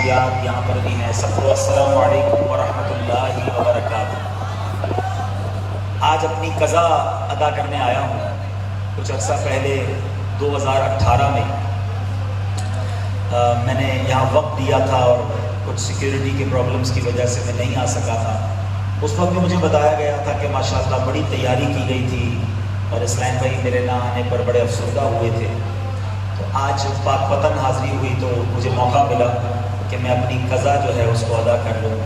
معصیات یہاں پر بھی ہیں. سب کو السلام علیکم ورحمۃ اللہ وبرکاتہ. آج اپنی قضا ادا کرنے آیا ہوں. کچھ عرصہ پہلے 2018 میں میں نے یہاں وقت دیا تھا اور کچھ سیکیورٹی کے پرابلمس کی وجہ سے میں نہیں آ سکا تھا. اس وقت بھی مجھے بتایا گیا تھا کہ ماشاءاللہ بڑی تیاری کی گئی تھی اور اسلام بھائی میرے نہ آنے پر بڑے افسردہ ہوئے تھے. تو آج پاک وطن حاضری ہوئی تو مجھے موقع ملا کہ میں اپنی قضا جو ہے اس کو ادا کر لوں.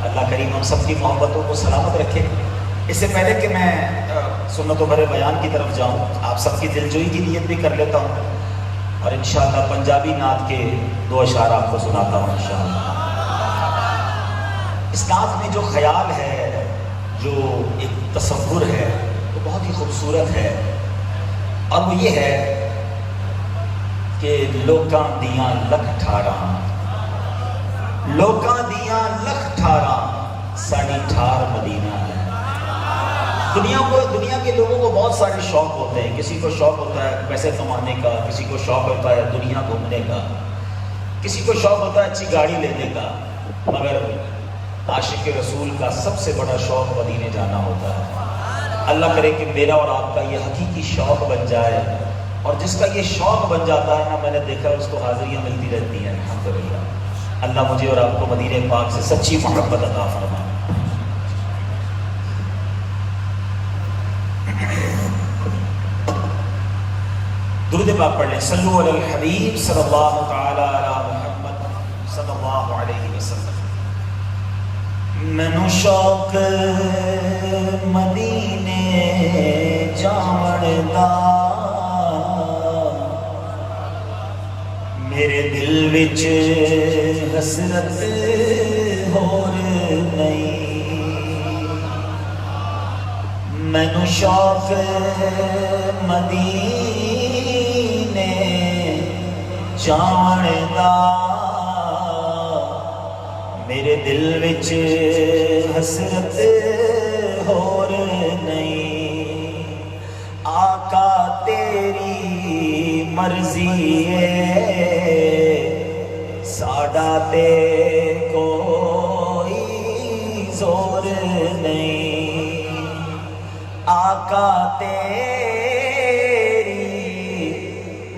اللہ کریم ہم سب کی محبتوں کو سلامت رکھے. اس سے پہلے کہ میں سنت و بھرے بیان کی طرف جاؤں، آپ سب کی دلجوئی کی نیت بھی کر لیتا ہوں اور انشاءاللہ پنجابی نعت کے 2 اشعار آپ کو سناتا ہوں انشاءاللہ. اس نعت میں جو خیال ہے، جو ایک تصور ہے، وہ بہت ہی خوبصورت ہے اور وہ یہ ہے کہ لوکاں دیاں لکھ ٹھاراں، لوکاں دیاں لکھ ٹھاراں، ساڑی ٹھار مدینہ ہے. دنیا کے لوگوں کو بہت سارے شوق ہوتے ہیں. کسی کو شوق ہوتا ہے پیسے کمانے کا، کسی کو شوق ہوتا ہے دنیا گھومنے کا، کسی کو شوق ہوتا ہے اچھی گاڑی لینے کا، مگر عاشق رسول کا سب سے بڑا شوق مدینے جانا ہوتا ہے. اللہ کرے کہ میرا اور آپ کا یہ حقیقی شوق بن جائے، اور جس کا یہ شوق بن جاتا ہے نا، میں نے دیکھا اس کو حاضریاں ملتی رہتی ہیں الحمدللہ. اللہ مجھے اور آپ کو مدینے پاک سے سچی محبت عطا فرمائے. درود پاک پڑھ لیں. صلو علی الحبیب صلی اللہ تعالی علی محمد صلی اللہ علیہ وسلم. مینوں شوق مدینے جاون دا، میرے دل وچ حسرت ہور نہیں. مینوں شوق مدینے جان دا، میرے دل وچ حسرت ہور نہیں. آقا تیری مرضی ہے، ساڈا تے کوئی زور نہیں. آقا تیری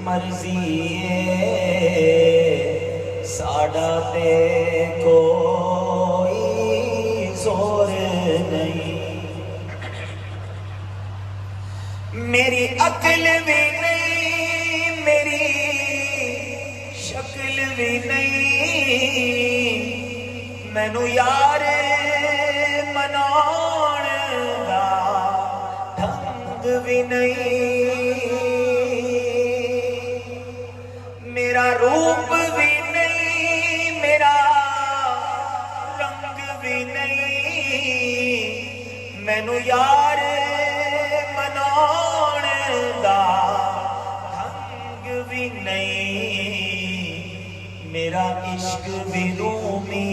مرضی ہے، ساڈا تے کوئی زور نہیں. میری عقل بھی نہیں، میری شکل بھی نہیں، مینوں یار مناؤن دا ڈھنگ بھی نہیں. میرا روپ بھی نہیں، میرا رنگ بھی نہیں، مینوں یار مناؤن دا ڈھنگ بھی نہیں. میرا عشق بھی رومی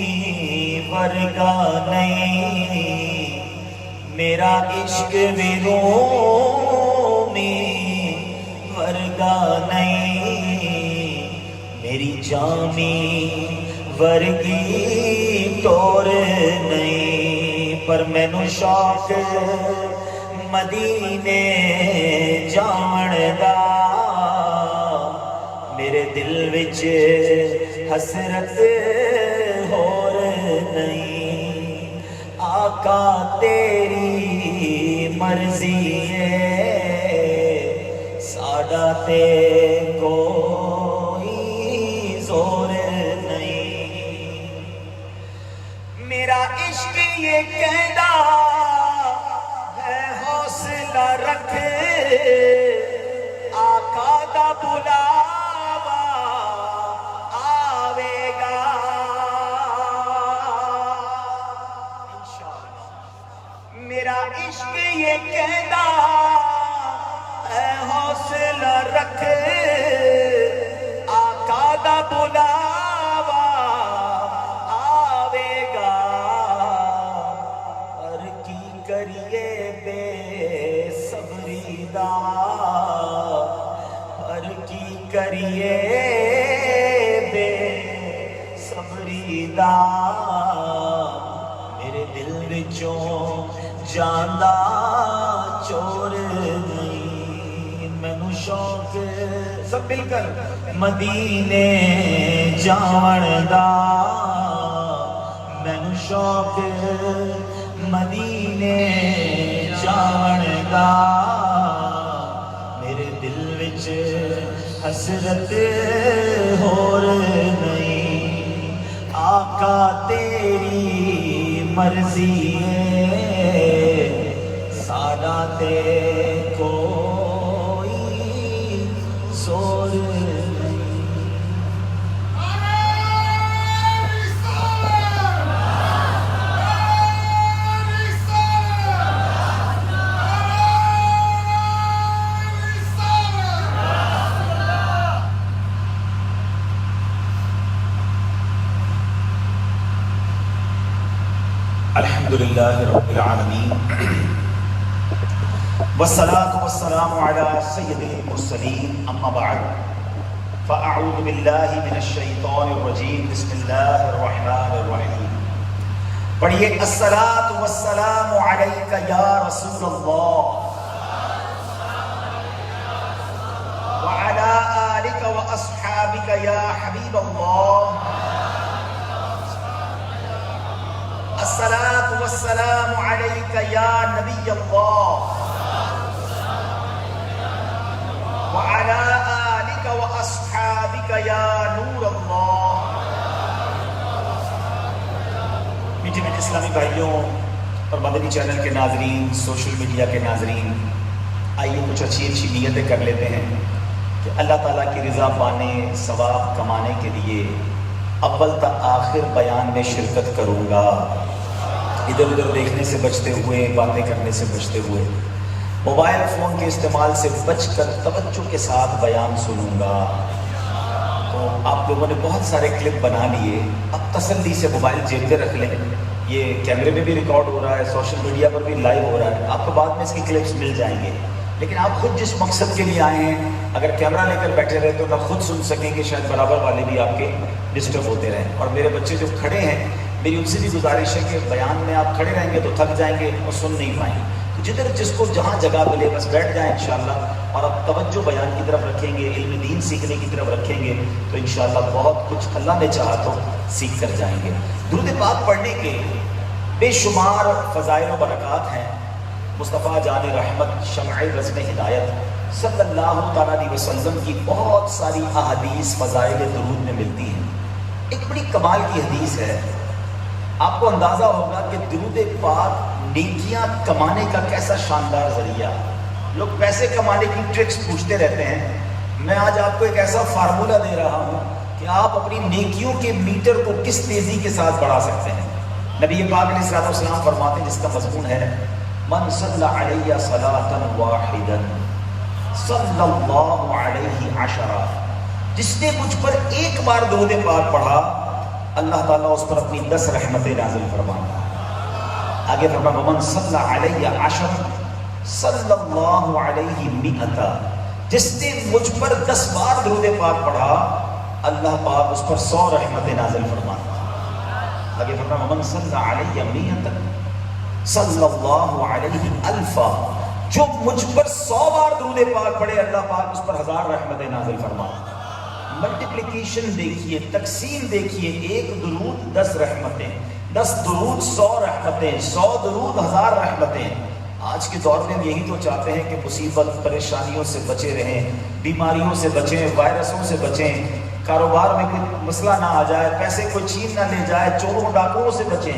ورگا نہیں، میرا عشق بھی رومی ورگا نہیں. میری جامی ورگی ٹور نہیں، پر مینوں شوق مدینے جان دا، میرے دل وچ حسرت ہور نہیں. آقا تیری مرضی ہے، ساڈا تے کوئی زور نہیں. میرا عشق یہ کہندا ہے حوصلہ رکھ، آقا دا بلاوا آوے گا. میرا عشق یہ کہندا ہے حوصلہ رکھ، آقا دا بلاوا آوے گا. اور کی کریے بے صبری دا، قبری دا میرے دل وچوں جاندا چور نہیں مینوں شوق سب مل کر مدینے جاون دا مینوں شوق مدینے جاون دا میرے دل وچ حسرت ہور نہیں آقا تیری مرضی ہے سارا تے کوئی زور نہیں الحمدللہ رب العالمین والصلاة والسلام على سید المرسلین اما بعد فاعوذ باللہ من الشیطان الرجیم بسم اللہ الرحمن الرحیم پڑھئے الصلاة والسلام علیک یا رسول اللہ وعلى آلک واصحابک یا حبیب اللہ الصلاة والسلام عليك يا نبي الله وعلى آلك وأصحابك يا نور الله میٹھے میٹھے اسلامی بھائیوں اور مدنی چینل کے ناظرین سوشل میڈیا کے ناظرین آئیے کچھ اچھی اچھی نیتیں کر لیتے ہیں کہ اللہ تعالیٰ کی رضا پانے ثواب کمانے کے لیے اول تا آخر بیان میں شرکت کروں گا ادھر ادھر دیکھنے سے بچتے ہوئے باتیں کرنے سے بچتے ہوئے موبائل فون کے استعمال سے بچ کر توجہ کے ساتھ بیان سنوں گا تو آپ لوگوں نے بہت سارے کلپ بنا لیے اب تسلی سے موبائل جیب پہ رکھ لیں یہ کیمرے میں بھی ریکارڈ ہو رہا ہے سوشل میڈیا پر بھی لائیو ہو رہا ہے آپ کو بعد میں اس کی کلپس مل جائیں گے لیکن آپ خود جس مقصد کے لیے آئے ہیں اگر کیمرہ لے کر بیٹھے رہے تو نہ خود سن سکیں گے شاید برابر والے بھی آپ کے ڈسٹرب ہوتے رہیں اور میرے بچے جو کھڑے ہیں میری ان سے بھی گزارش ہے کہ بیان میں آپ کھڑے رہیں گے تو تھک جائیں گے اور سن نہیں پائیں گے تو جدھر جس کو جہاں جگہ ملے بس بیٹھ جائیں انشاءاللہ اور اب توجہ بیان کی طرف رکھیں گے علم دین سیکھنے کی طرف رکھیں گے تو انشاءاللہ بہت کچھ اللہ نے چاہا تو سیکھ کر جائیں گے درود پاک پڑھنے کے بے شمار فضائل و برکات ہیں مصطفیٰ جان رحمت شمع رزم ہدایت صلی اللہ تعالیٰ علیہ وسلم کی بہت ساری احادیث فضائل درود میں ملتی ہیں ایک بڑی کمال کی حدیث ہے آپ کو اندازہ ہوگا کہ درود پاک نیکیاں کمانے کا کیسا شاندار ذریعہ لوگ پیسے کمانے کی ٹرکس پوچھتے رہتے ہیں میں آج آپ کو ایک ایسا فارمولہ دے رہا ہوں کہ آپ اپنی نیکیوں کے میٹر کو کس تیزی کے ساتھ بڑھا سکتے ہیں نبی پاک علیہ الصلوۃ والسلام فرماتے ہیں جس کا مضمون ہے من صلی علیہ صلاۃ واحدا صلی اللہ علیہ عشرہ جس نے مجھ پر ایک بار درود پاک پڑھا اللہ تعالیٰ اس پر اپنی 10 رحمتیں نازل فرماتا آگے فرمایا ومن صلی علیہ عشرہ صلی اللہ علیہ مئۃ جس نے مجھ پر 10 بار درود پاک پڑھا اللہ پاک اس پر 100 رحمتیں نازل فرماتا آگے فرمایا ومن صلی علیہ مئۃ صلی اللہ علیہ الفا جو مجھ پر 100 بار درود پاک پڑھے اللہ پاک اس پر 1000 رحمتیں نازل فرماتا ملٹیپلیکیشن دیکھیے تقسیم دیکھیے ایک درود 10 رحمتیں 10 درود 100 رحمتیں 100 درود 1000 رحمتیں آج کے دور میں ہم یہی تو چاہتے ہیں کہ مصیبت پریشانیوں سے بچے رہیں بیماریوں سے بچیں وائرسوں سے بچیں کاروبار میں کوئی مسئلہ نہ آ جائے پیسے کوئی چھین نہ لے جائے چوروں ڈاکوؤں سے بچیں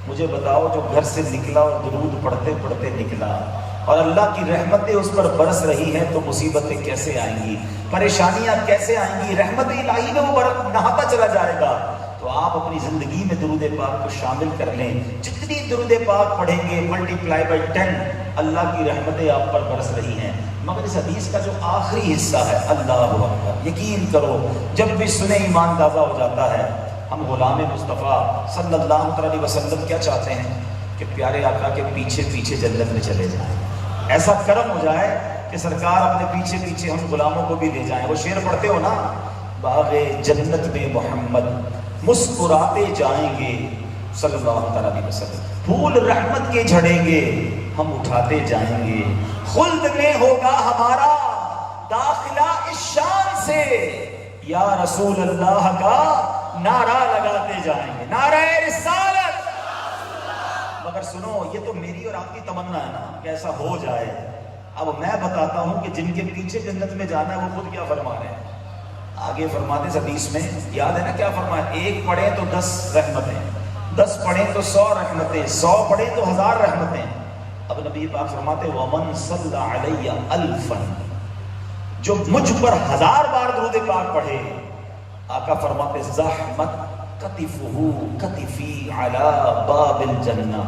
مجھے بتاؤ جو گھر سے نکلا اور درود پڑھتے پڑھتے نکلا اور اللہ کی رحمتیں اس پر برس رہی ہیں تو مصیبتیں کیسے آئیں گی پریشانیاں کیسے آئیں گی رحمت الہی میں وہ نہاتا چلا جائے گا تو آپ اپنی زندگی میں درود پاک کو شامل کر لیں جتنی درود پاک پڑھیں گے ملٹیپلائی بائی 10 اللہ کی رحمتیں آپ پر برس رہی ہیں مگر اس حدیث کا جو آخری حصہ ہے اللہ اکبر یقین کرو جب بھی سنے ایمان تازہ ہو جاتا ہے ہم غلام مصطفیٰ صلی اللہ علیہ وسلم کیا چاہتے ہیں کہ پیارے آقا کے پیچھے پیچھے جنت میں چلے جائیں ایسا کرم ہو جائے کہ سرکار اپنے پیچھے پیچھے ہم غلاموں کو بھی لے جائیں وہ شعر پڑھتے ہو نا باغ جنت میں محمد مسکراتے جائیں گے صلی اللہ علیہ وسلم، پھول رحمت کے جھڑیں گے ہم اٹھاتے جائیں گے، خلد میں ہوگا ہمارا داخلہ اس شان سے، یا رسول اللہ کا نعرہ لگاتے جائیں گے، نعرہ رسالت۔ مگر سنو، یہ تو میری اور آپ کی تمنا ہے نا کہ ایسا ہو جائے۔ اب میں بتاتا ہوں کہ جن کے پیچھے جنت میں جانا ہے وہ خود کیا فرما رہے ہیں۔ آگے فرماتے ہیں حدیث میں، یاد ہے نا کیا فرمایا؟ 1 پڑھیں تو 10 رحمتیں، 10 پڑھیں تو 100 رحمتیں، 100 پڑھیں تو 1000 رحمتیں۔ اب نبی پاک فرماتے وَمَنْ صَلَّ عَلَيَّ أَلْفًا، جو مجھ پر 1000 بار درود پاک پڑھے، آقا فرماتے زحمت کتفہ کتفی علی باب الجنہ،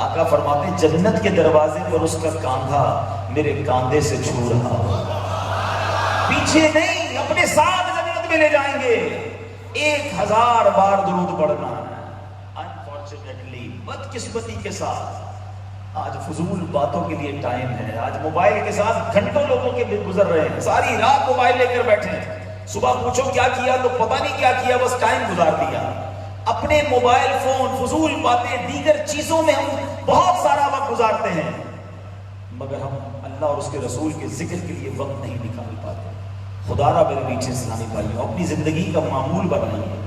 آقا فرماتے جنت کے دروازے پر اس کا کاندھا میرے کاندھے سے چھو رہا ہو، پیچھے نہیں، اپنے ساتھ جنت میں لے جائیں گے۔ 1000 بار درود پڑھنا ہے۔ انفارچونیٹلی، بدقسمتی کے ساتھ آج فضول باتوں کے لیے ٹائم ہے، آج موبائل کے ساتھ گھنٹوں لوگوں کے گزر رہے ہیں، ساری رات موبائل لے کر بیٹھے ہیں، صبح پوچھو کیا کیا تو پتہ نہیں کیا کیا، بس ٹائم گزار دیا۔ اپنے موبائل فون، فضول باتیں، دیگر چیزوں میں ہم بہت سارا وقت گزارتے ہیں، مگر ہم اللہ اور اس کے رسول کے ذکر کے لیے وقت نہیں نکال پاتے۔ خدا را میرے نیچے اسلامی بھائیوں، اپنی زندگی کا معمول بنائیے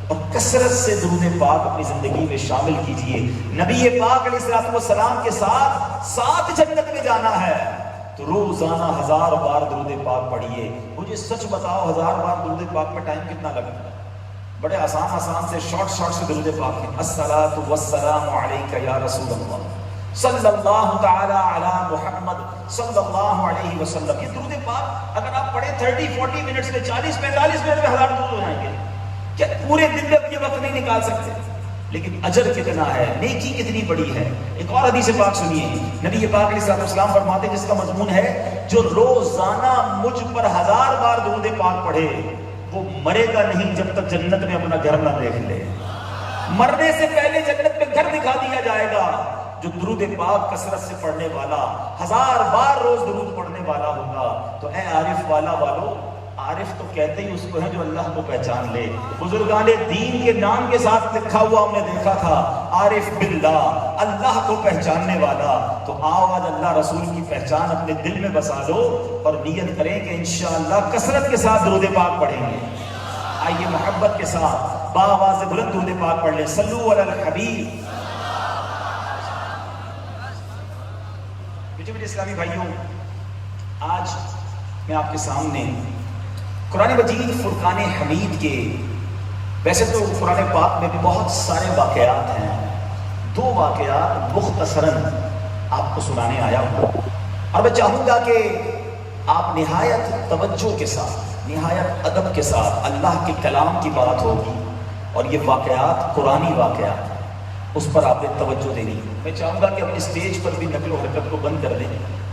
اور کثرت سے درود پاک اپنی زندگی میں شامل کیجئے۔ نبی پاک علیہ السلام کے ساتھ جنت میں جانا ہے تو روزانہ 1000 بار درود پاک پڑھیے۔ مجھے سچ بتاؤ 1000 بار درود پاک میں ٹائم کتنا لگتا ہے؟ بڑے آسان سے شارٹ سے درود پاک ہیں۔ الصلاۃ والسلام علیک یا رسول اللہ صلی اللہ تعالی علی محمد صلی اللہ علیہ وسلم۔ یہ درود پاک اگر آپ پڑھیں 30-40 منٹس میں، 40-45 منٹ میں 1000 درود ہو جائیں گے۔ کیا پورے دن میں یہ وقت نہیں نکال سکتے؟ لیکن اجر کتنا ہے، نیکی کتنی بڑی ہے۔ ایک اور حدیث پاک سنیے، نبی پاک علیہ السلام فرماتے ہیں، جس کا مضمون ہے جو روزانہ مجھ پر 1000 بار درود پاک پڑھے وہ مرے گا نہیں جب تک جنت میں اپنا گھر نہ دیکھ لے۔ مرنے سے پہلے جنت میں گھر دکھا دیا جائے گا۔ جو درود پاک کثرت سے پڑھنے والا، 1000 بار روز درود پڑھنے والا ہوگا تو اے عارف والا والو، عارف تو کہتے ہی اس کو ہے جو اللہ کو پہچان لے۔ بزرگان دین کے نام کے ساتھ لکھا ہوا ہم نے دیکھا تھا عارف باللہ، اللہ کو پہچاننے والا۔ تو آؤ آج اللہ رسول کی پہچان اپنے دل میں بسا لو اور نیت کریں کہ انشاءاللہ کثرت کے ساتھ درود پاک پڑھیں گے۔ آئیے محبت کے ساتھ باآواز بلند درود پاک پڑھ لیں۔ صلو علی الحبیب۔ میٹھے اسلامی بھائیوں، آج میں آپ کے سامنے قرآن مجید فرقان حمید کے، ویسے تو قرآن پاک میں بہت سارے واقعات ہیں، 2 واقعات مختصراً آپ کو سنانے آیا ہوں، اور میں چاہوں گا کہ آپ نہایت توجہ کے ساتھ، نہایت ادب کے ساتھ، اللہ کے کلام کی بات ہوگی اور یہ واقعات قرآنی واقعات ہیں، اس پر آپ نے توجہ دینی ہے۔ میں چاہوں گا کہ اپنے اسٹیج پر بھی نقل و حرکت کو بند کر دیں،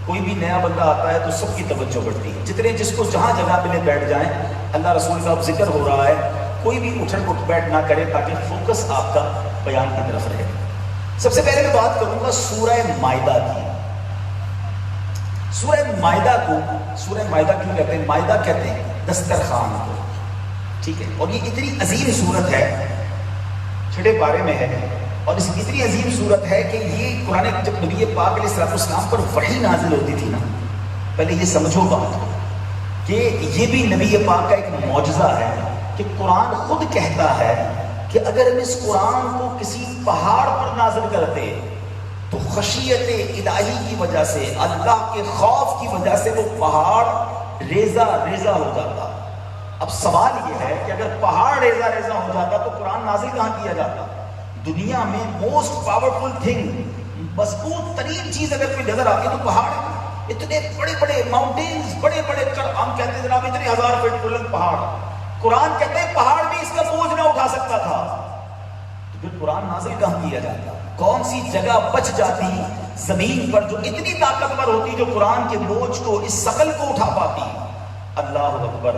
کوئی بھی نیا بندہ آتا ہے تو سب کی توجہ بڑھتی ہے، جتنے جس کو جہاں جگہ ملے بیٹھ جائیں، اللہ رسول کا اب ذکر ہو رہا ہے، کوئی بھی اٹھ بیٹھ نہ کرے تاکہ فوکس آپ کا بیان کی طرف رہے۔ سب سے پہلے میں بات کروں گا سورہ مائدہ کی۔ سورہ مائدہ کیوں کہتے ہیں؟ مائدہ کہتے ہیں دسترخوان کو، ٹھیک ہے، اور یہ اتنی عظیم سورت ہے، 6 پارے میں ہے، اور اس کی اتنی عظیم صورت ہے کہ یہ قرآن جب نبی پاک علیہ السلام پر وحی نازل ہوتی تھی نا، پہلے یہ سمجھو بات کہ یہ بھی نبی پاک کا ایک معجزہ ہے کہ قرآن خود کہتا ہے کہ اگر ہم اس قرآن کو کسی پہاڑ پر نازل کرتے تو خشیت الہی کی وجہ سے، اللہ کے خوف کی وجہ سے وہ پہاڑ ریزہ ریزہ ہو جاتا۔ اب سوال یہ ہے کہ اگر پہاڑ ریزہ ریزہ ہو جاتا تو قرآن نازل کہاں کیا جاتا؟ دنیا میں موسٹ پاورفل تھنگ، مضبوط ترین چیز اگر کوئی نظر آتی تو پہاڑ ہے۔ اتنے بڑے بڑے ماؤنٹینز، بڑے بڑے ہم کہتے ہیں جناب اتنے 1000 فٹ بلند پہاڑ، قرآن کہتے ہیں پہاڑ بھی اس کا بوجھ نہ اٹھا سکتا تھا، تو پھر قرآن نازل کہاں کیا جاتا؟ کون سی جگہ بچ جاتی زمین پر جو اتنی طاقتور ہوتی جو قرآن کے بوجھ کو، اس ثقل کو اٹھا پاتی؟ اللہ اکبر،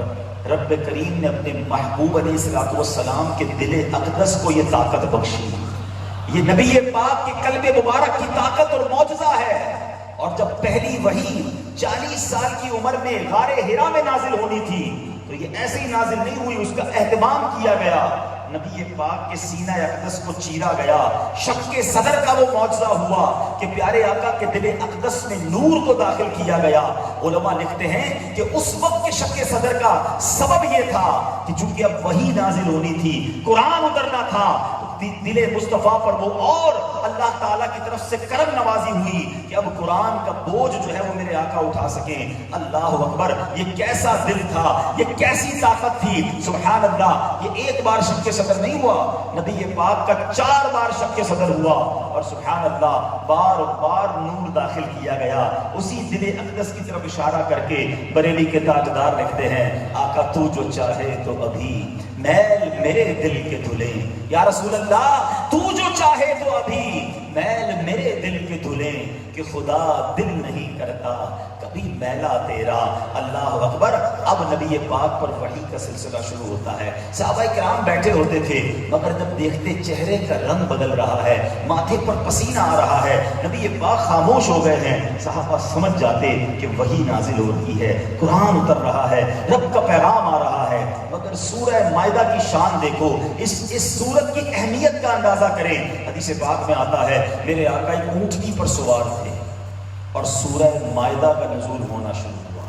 رب کریم نے اپنے محبوب علیہ السلام کے دل اقدس کو یہ طاقت بخشی۔ یہ نبی پاک کے قلب مبارک کی طاقت اور معجزہ ہے۔ اور جب پہلی وحی 40 سال کی عمر میں غار حرا میں نازل ہونی تھی تو یہ ایسے ہی نازل نہیں ہوئی، اس کا اہتمام کیا گیا، نبی پاک کے سینہ اقدس کو چیرا گیا، شق صدر کا وہ معجزہ ہوا کہ پیارے آقا کے دل اقدس میں نور کو داخل کیا گیا۔ علماء لکھتے ہیں کہ اس وقت کے شق صدر کا سبب یہ تھا کہ چونکہ اب وحی نازل ہونی تھی، قرآن اترنا تھا، دل مصطفیٰ پر وہ اور اللہ تعالیٰ کی طرف سے کرم نوازی ہوئی کہ اب قرآن کا بوجھ جو ہے وہ میرے آقا اٹھا سکیں۔ اللہ اکبر، یہ کیسا دل تھا، یہ کیسی طاقت تھی، سبحان اللہ۔ یہ ایک بار شق صدر نہیں ہوا، نبی پاک کا 4 بار شق صدر ہوا، اور سبحان اللہ بار بار نور داخل کیا گیا۔ اسی دل اقدس کی طرف اشارہ کر کے بریلی کے تاجدار لکھتے ہیں، آقا تو جو چاہے تو ابھی میل میرے دل کے دھلیں، یا رسول اللہ تو جو چاہے تو ابھی میل میرے دل کے دھلیں، کہ خدا دل نہیں کرتا کبھی میلا تیرا۔ اللہ اکبر۔ اب نبی پاک پر وحی کا سلسلہ شروع ہوتا ہے۔ صحابہ کرام بیٹھے ہوتے تھے، مگر جب دیکھتے چہرے کا رنگ بدل رہا ہے، ماتھے پر پسینہ آ رہا ہے، نبی پاک خاموش ہو گئے ہیں، صحابہ سمجھ جاتے کہ وحی نازل ہو رہی ہے، قرآن اتر رہا ہے، رب کا پیغام آ رہا ہے۔ مگر سورہ مائدہ کی شان دیکھو، اس سورت کی اہمیت کا اندازہ کریں۔ حدیث پاک میں آتا ہے میرے آقا ایک اونٹنی پر سوار تھے اور سورہ مائدہ کا نزول ہونا شروع ہوا۔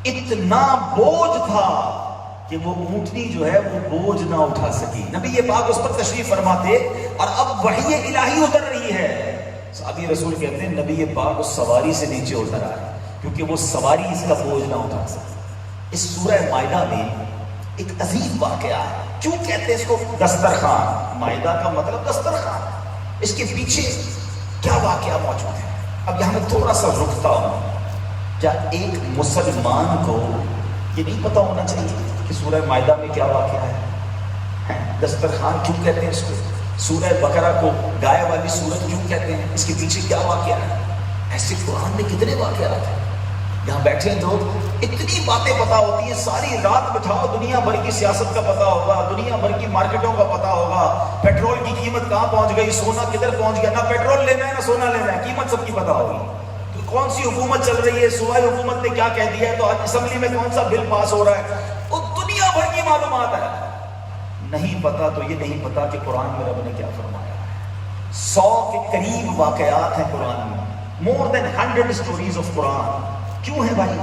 اتنا بوجھ تھا کہ وہ اونٹنی جو ہے وہ بوجھ نہ اٹھا سکی، نبی پاک اس پر تشریف فرماتے اور اب وحی الہی اتر رہی ہے۔ صحابی رسول کہتے ہیں نبی پاک اس سواری سے نیچے اتر آئے کیونکہ وہ سواری اس کا بوجھ نہ اٹھا سکی۔ اس سورہ مائدہ میں ایک عظیم واقعہ ہے۔ کیوں کہتے ہیں اس کو دسترخوان؟ مائدہ کا مطلب دسترخوان۔ اس کے پیچھے کیا واقعہ موجود ہے؟ اب یہاں میں تھوڑا سا رکتا ہوں۔ کیا ایک مسلمان کو یہ نہیں پتا ہونا چاہیے کہ سورہ مائدہ میں کیا واقعہ ہے؟ دسترخوان کیوں کہتے ہیں اس کو؟ سورہ بقرہ کو گائے والی سورت کیوں کہتے ہیں؟ اس کے پیچھے کیا واقعہ ہے؟ ایسے قرآن میں کتنے واقعات ہیں۔ یہاں بیٹھے لوگ اتنی باتیں پتا ہوتی ہیں، ساری رات بٹھاؤ دنیا بھر کی سیاست کا پتا ہوگا، دنیا بھر کی مارکیٹوں کا پتا ہوگا، پیٹرول کی قیمت کہاں پہنچ گئی، سونا کدھر پہنچ گیا، نہ پیٹرول لینا ہے نہ سونا لینا ہے، قیمت سب کی پتا ہوگی، تو کون سی حکومت چل رہی ہے، صوبائی حکومت نے کیا کہہ دیا ہے، تو اسمبلی میں کون سا بل پاس ہو رہا ہے، وہ دنیا بھر کی معلومات ہے۔ نہیں پتا تو یہ نہیں پتا کہ قرآن میں رب نے کیا فرمایا ہے۔ 100 کے قریب واقعات ہیں قرآن میں، more than 100 stories of قرآن۔ کیوں ہے بھائی؟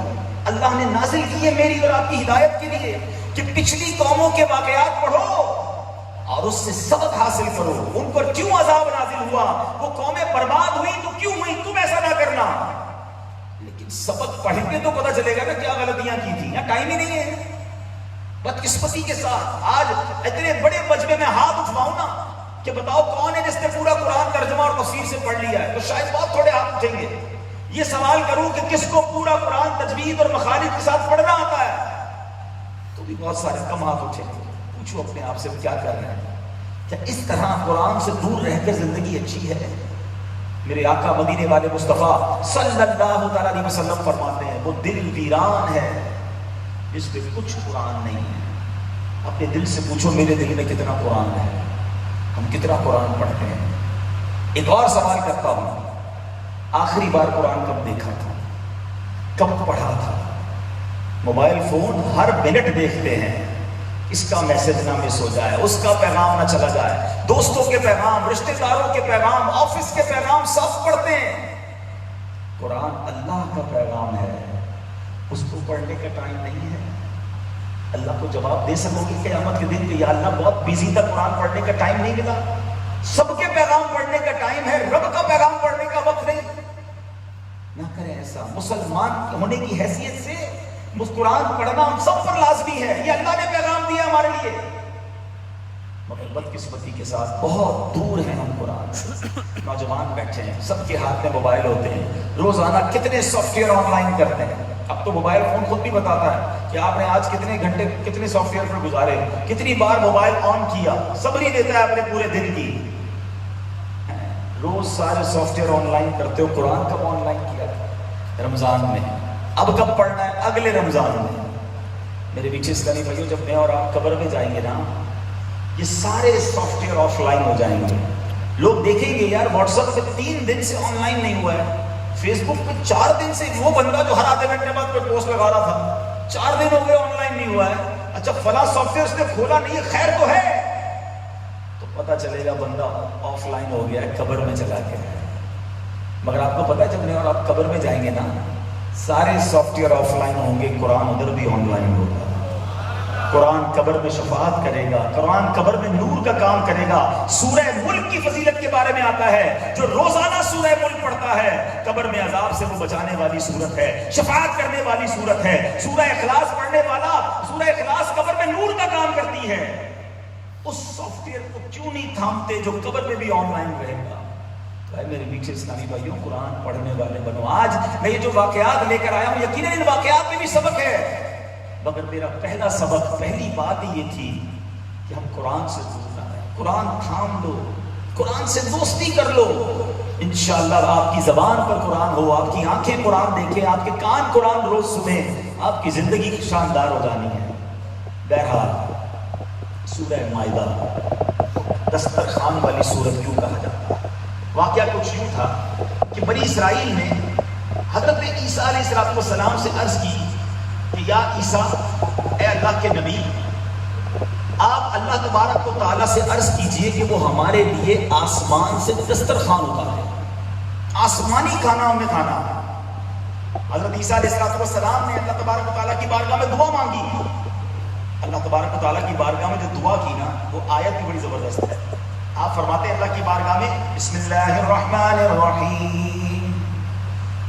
اللہ نے نازل کی ہے میری اور آپ کی ہدایت کے لیے کہ پچھلی قوموں کے واقعات پڑھو اور اس سے سبق حاصل کرو۔ ان پر کیوں عذاب نازل ہوا، وہ قومیں برباد ہوئی تو کیوں ہوئی، تم ایسا نہ کرنا۔ لیکن سبق پڑھ کے تو پتہ چلے گا نا کیا غلطیاں کی تھیں۔ یہاں ٹائم ہی نہیں ہے۔ بدقسمتی کے ساتھ آج اتنے بڑے مجمع میں ہاتھ اٹھواؤں نا کہ بتاؤ کون ہے جس نے پورا قرآن ترجمہ اور تفسیر سے پڑھ لیا ہے، تو شاید بہت تھوڑے ہاتھ اٹھیں گے۔ یہ سوال کروں کہ کس کو پورا قرآن تجوید اور مخارج کے ساتھ پڑھنا آتا ہے، تو بھی بہت سارے کم ہاتھ اٹھیں گے۔ پوچھو اپنے آپ سے کیا کر رہے ہیں؟ کیا اس طرح قرآن سے دور رہ کر زندگی اچھی ہے؟ میرے آقا مدینے والے مصطفیٰ صلی اللہ علیہ وسلم فرماتے ہیں وہ دل ویران ہے جس میں کچھ قرآن نہیں ہے۔ اپنے دل سے پوچھو میرے دل میں کتنا قرآن ہے، ہم کتنا قرآن پڑھتے ہیں؟ ایک اور سوال کرتا ہوں، آخری بار قرآن کب دیکھا تھا، کب پڑھا تھا؟ موبائل فون ہر منٹ دیکھتے ہیں، اس کا میسج نہ مس ہو جائے، اس کا پیغام نہ چلا جائے، دوستوں کے پیغام، رشتہ داروں کے پیغام، آفس کے پیغام سب پڑھتے ہیں۔ قرآن اللہ کا پیغام ہے، اس کو پڑھنے کا ٹائم نہیں ہے۔ اللہ کو جواب دے سکو گے قیامت کے دن کہ یا اللہ بہت بیزی تھا، قرآن پڑھنے کا ٹائم نہیں ملا؟ سب کے پیغام پڑھنے کا ٹائم ہے، رب کا پیغام پڑھنے کا وقت نہیں۔ نہ کریں ایسا۔ مسلمان ہونے کی حیثیت سے قرآن پڑھنا ہم سب پر لازمی ہے، یہ اللہ نے پیغام دیا ہمارے لیے، مگر بدقسمتی کے ساتھ بہت دور ہیں ہم قرآن سے۔ نوجوان بیٹھے ہیں، سب کے ہاتھ میں موبائل ہوتے ہیں، روزانہ کتنے سافٹ ویئر آن لائن کرتے ہیں۔ اب تو موبائل فون خود بھی بتاتا ہے کہ آپ نے آج کتنے گھنٹے کتنے سافٹ ویئر پر گزارے، کتنی بار موبائل آن کیا، سمری دیتا ہے اپنے پورے دن کی۔ روز سارے سافٹ ویئر آن لائن کرتے ہو، قرآن کب آن لائن کیا تھا؟ رمضان میں۔ اب کب پڑھنا ہے؟ اگلے رمضان میں۔ میرے پیچھے اس کا نہیں بھائیو، جب میں اور آپ قبر میں جائیں گے نا، یہ سارے سافٹ ویئر آف لائن ہو جائیں گے۔ لوگ دیکھیں گے یار واٹس ایپ پہ 3 دن سے آن لائن نہیں ہوا ہے، فیس بک پہ 4 دن سے، وہ بندہ جو ہر آدھے گھنٹے بعد کوئی پوسٹ لگا رہا تھا 4 دن ہو گئے آن لائن نہیں ہوا ہے۔ اچھا فلاں سافٹ ویئر اس نے کھولا نہیں ہے، خیر تو ہے، پتہ چلے گا بندہ آف لائن ہو گیا ہے، قبر میں چلا گیا ہے. مگر آپ کو پتہ ہے جب اور آپ قبر میں جائیں گے نا، سارے سافٹ ویئر آف لائن ہوں گے، قرآن ادھر بھی آن لائن ہوگا. قرآن قبر میں شفاعت کرے گا، قرآن قبر میں نور کا کام کرے گا. سورہ ملک کی فضیلت کے بارے میں آتا ہے، جو روزانہ سورہ ملک پڑھتا ہے قبر میں عذاب سے وہ بچانے والی صورت ہے، شفاعت کرنے والی صورت ہے. سورہ اخلاص پڑھنے والا، سورہ اخلاص قبر میں نور کا کام کرتی ہے. اس سافٹ ویئر کو کیوں نہیں تھامتے جو قبر میں بھی آن لائن رہے گا؟ میرے پیچھے اسلامی بھائیوں، قرآن پڑھنے والے بنو. آج میں یہ جو واقعات لے کر آیا ہوں، یقیناً ان واقعات میں بھی سبق ہے، مگر میرا پہلا سبق، پہلی بات ہی یہ تھی کہ ہم قرآن سے دور نہ رہیں. قرآن تھام لو، قرآن سے دوستی کر لو. انشاءاللہ آپ کی زبان پر قرآن ہو، آپ کی آنکھیں قرآن دیکھیں، آپ کے کان قرآن روز سنیں، آپ کی زندگی شاندار ہو جانی ہے. بہرحال سورہ مائدہ دسترخوان والی سورت کیوں کہا جاتا ہے؟ واقعہ کچھ یوں تھا کہ بنی اسرائیل نے حضرت عیسیٰ علیہ السلام سے عرض کی کہ یا عیسیٰ، اے اللہ کے نبی، آپ اللہ تبارک و تعالیٰ سے عرض کیجئے کہ وہ ہمارے لیے آسمان سے دسترخوان اتارے، آسمانی کھانا ہمیں کھانا. حضرت عیسیٰ علیہ السلام نے اللہ تبارک و تعالیٰ کی بارگاہ میں دعا مانگی. اللہ تبارک و تعالیٰ کی بارگاہ میں جو دعا کی نا، وہ آیت بھی بڑی زبردست ہے. آپ فرماتے ہیں اللہ کی بارگاہ میں، بسم اللہ الرحمن الرحیم،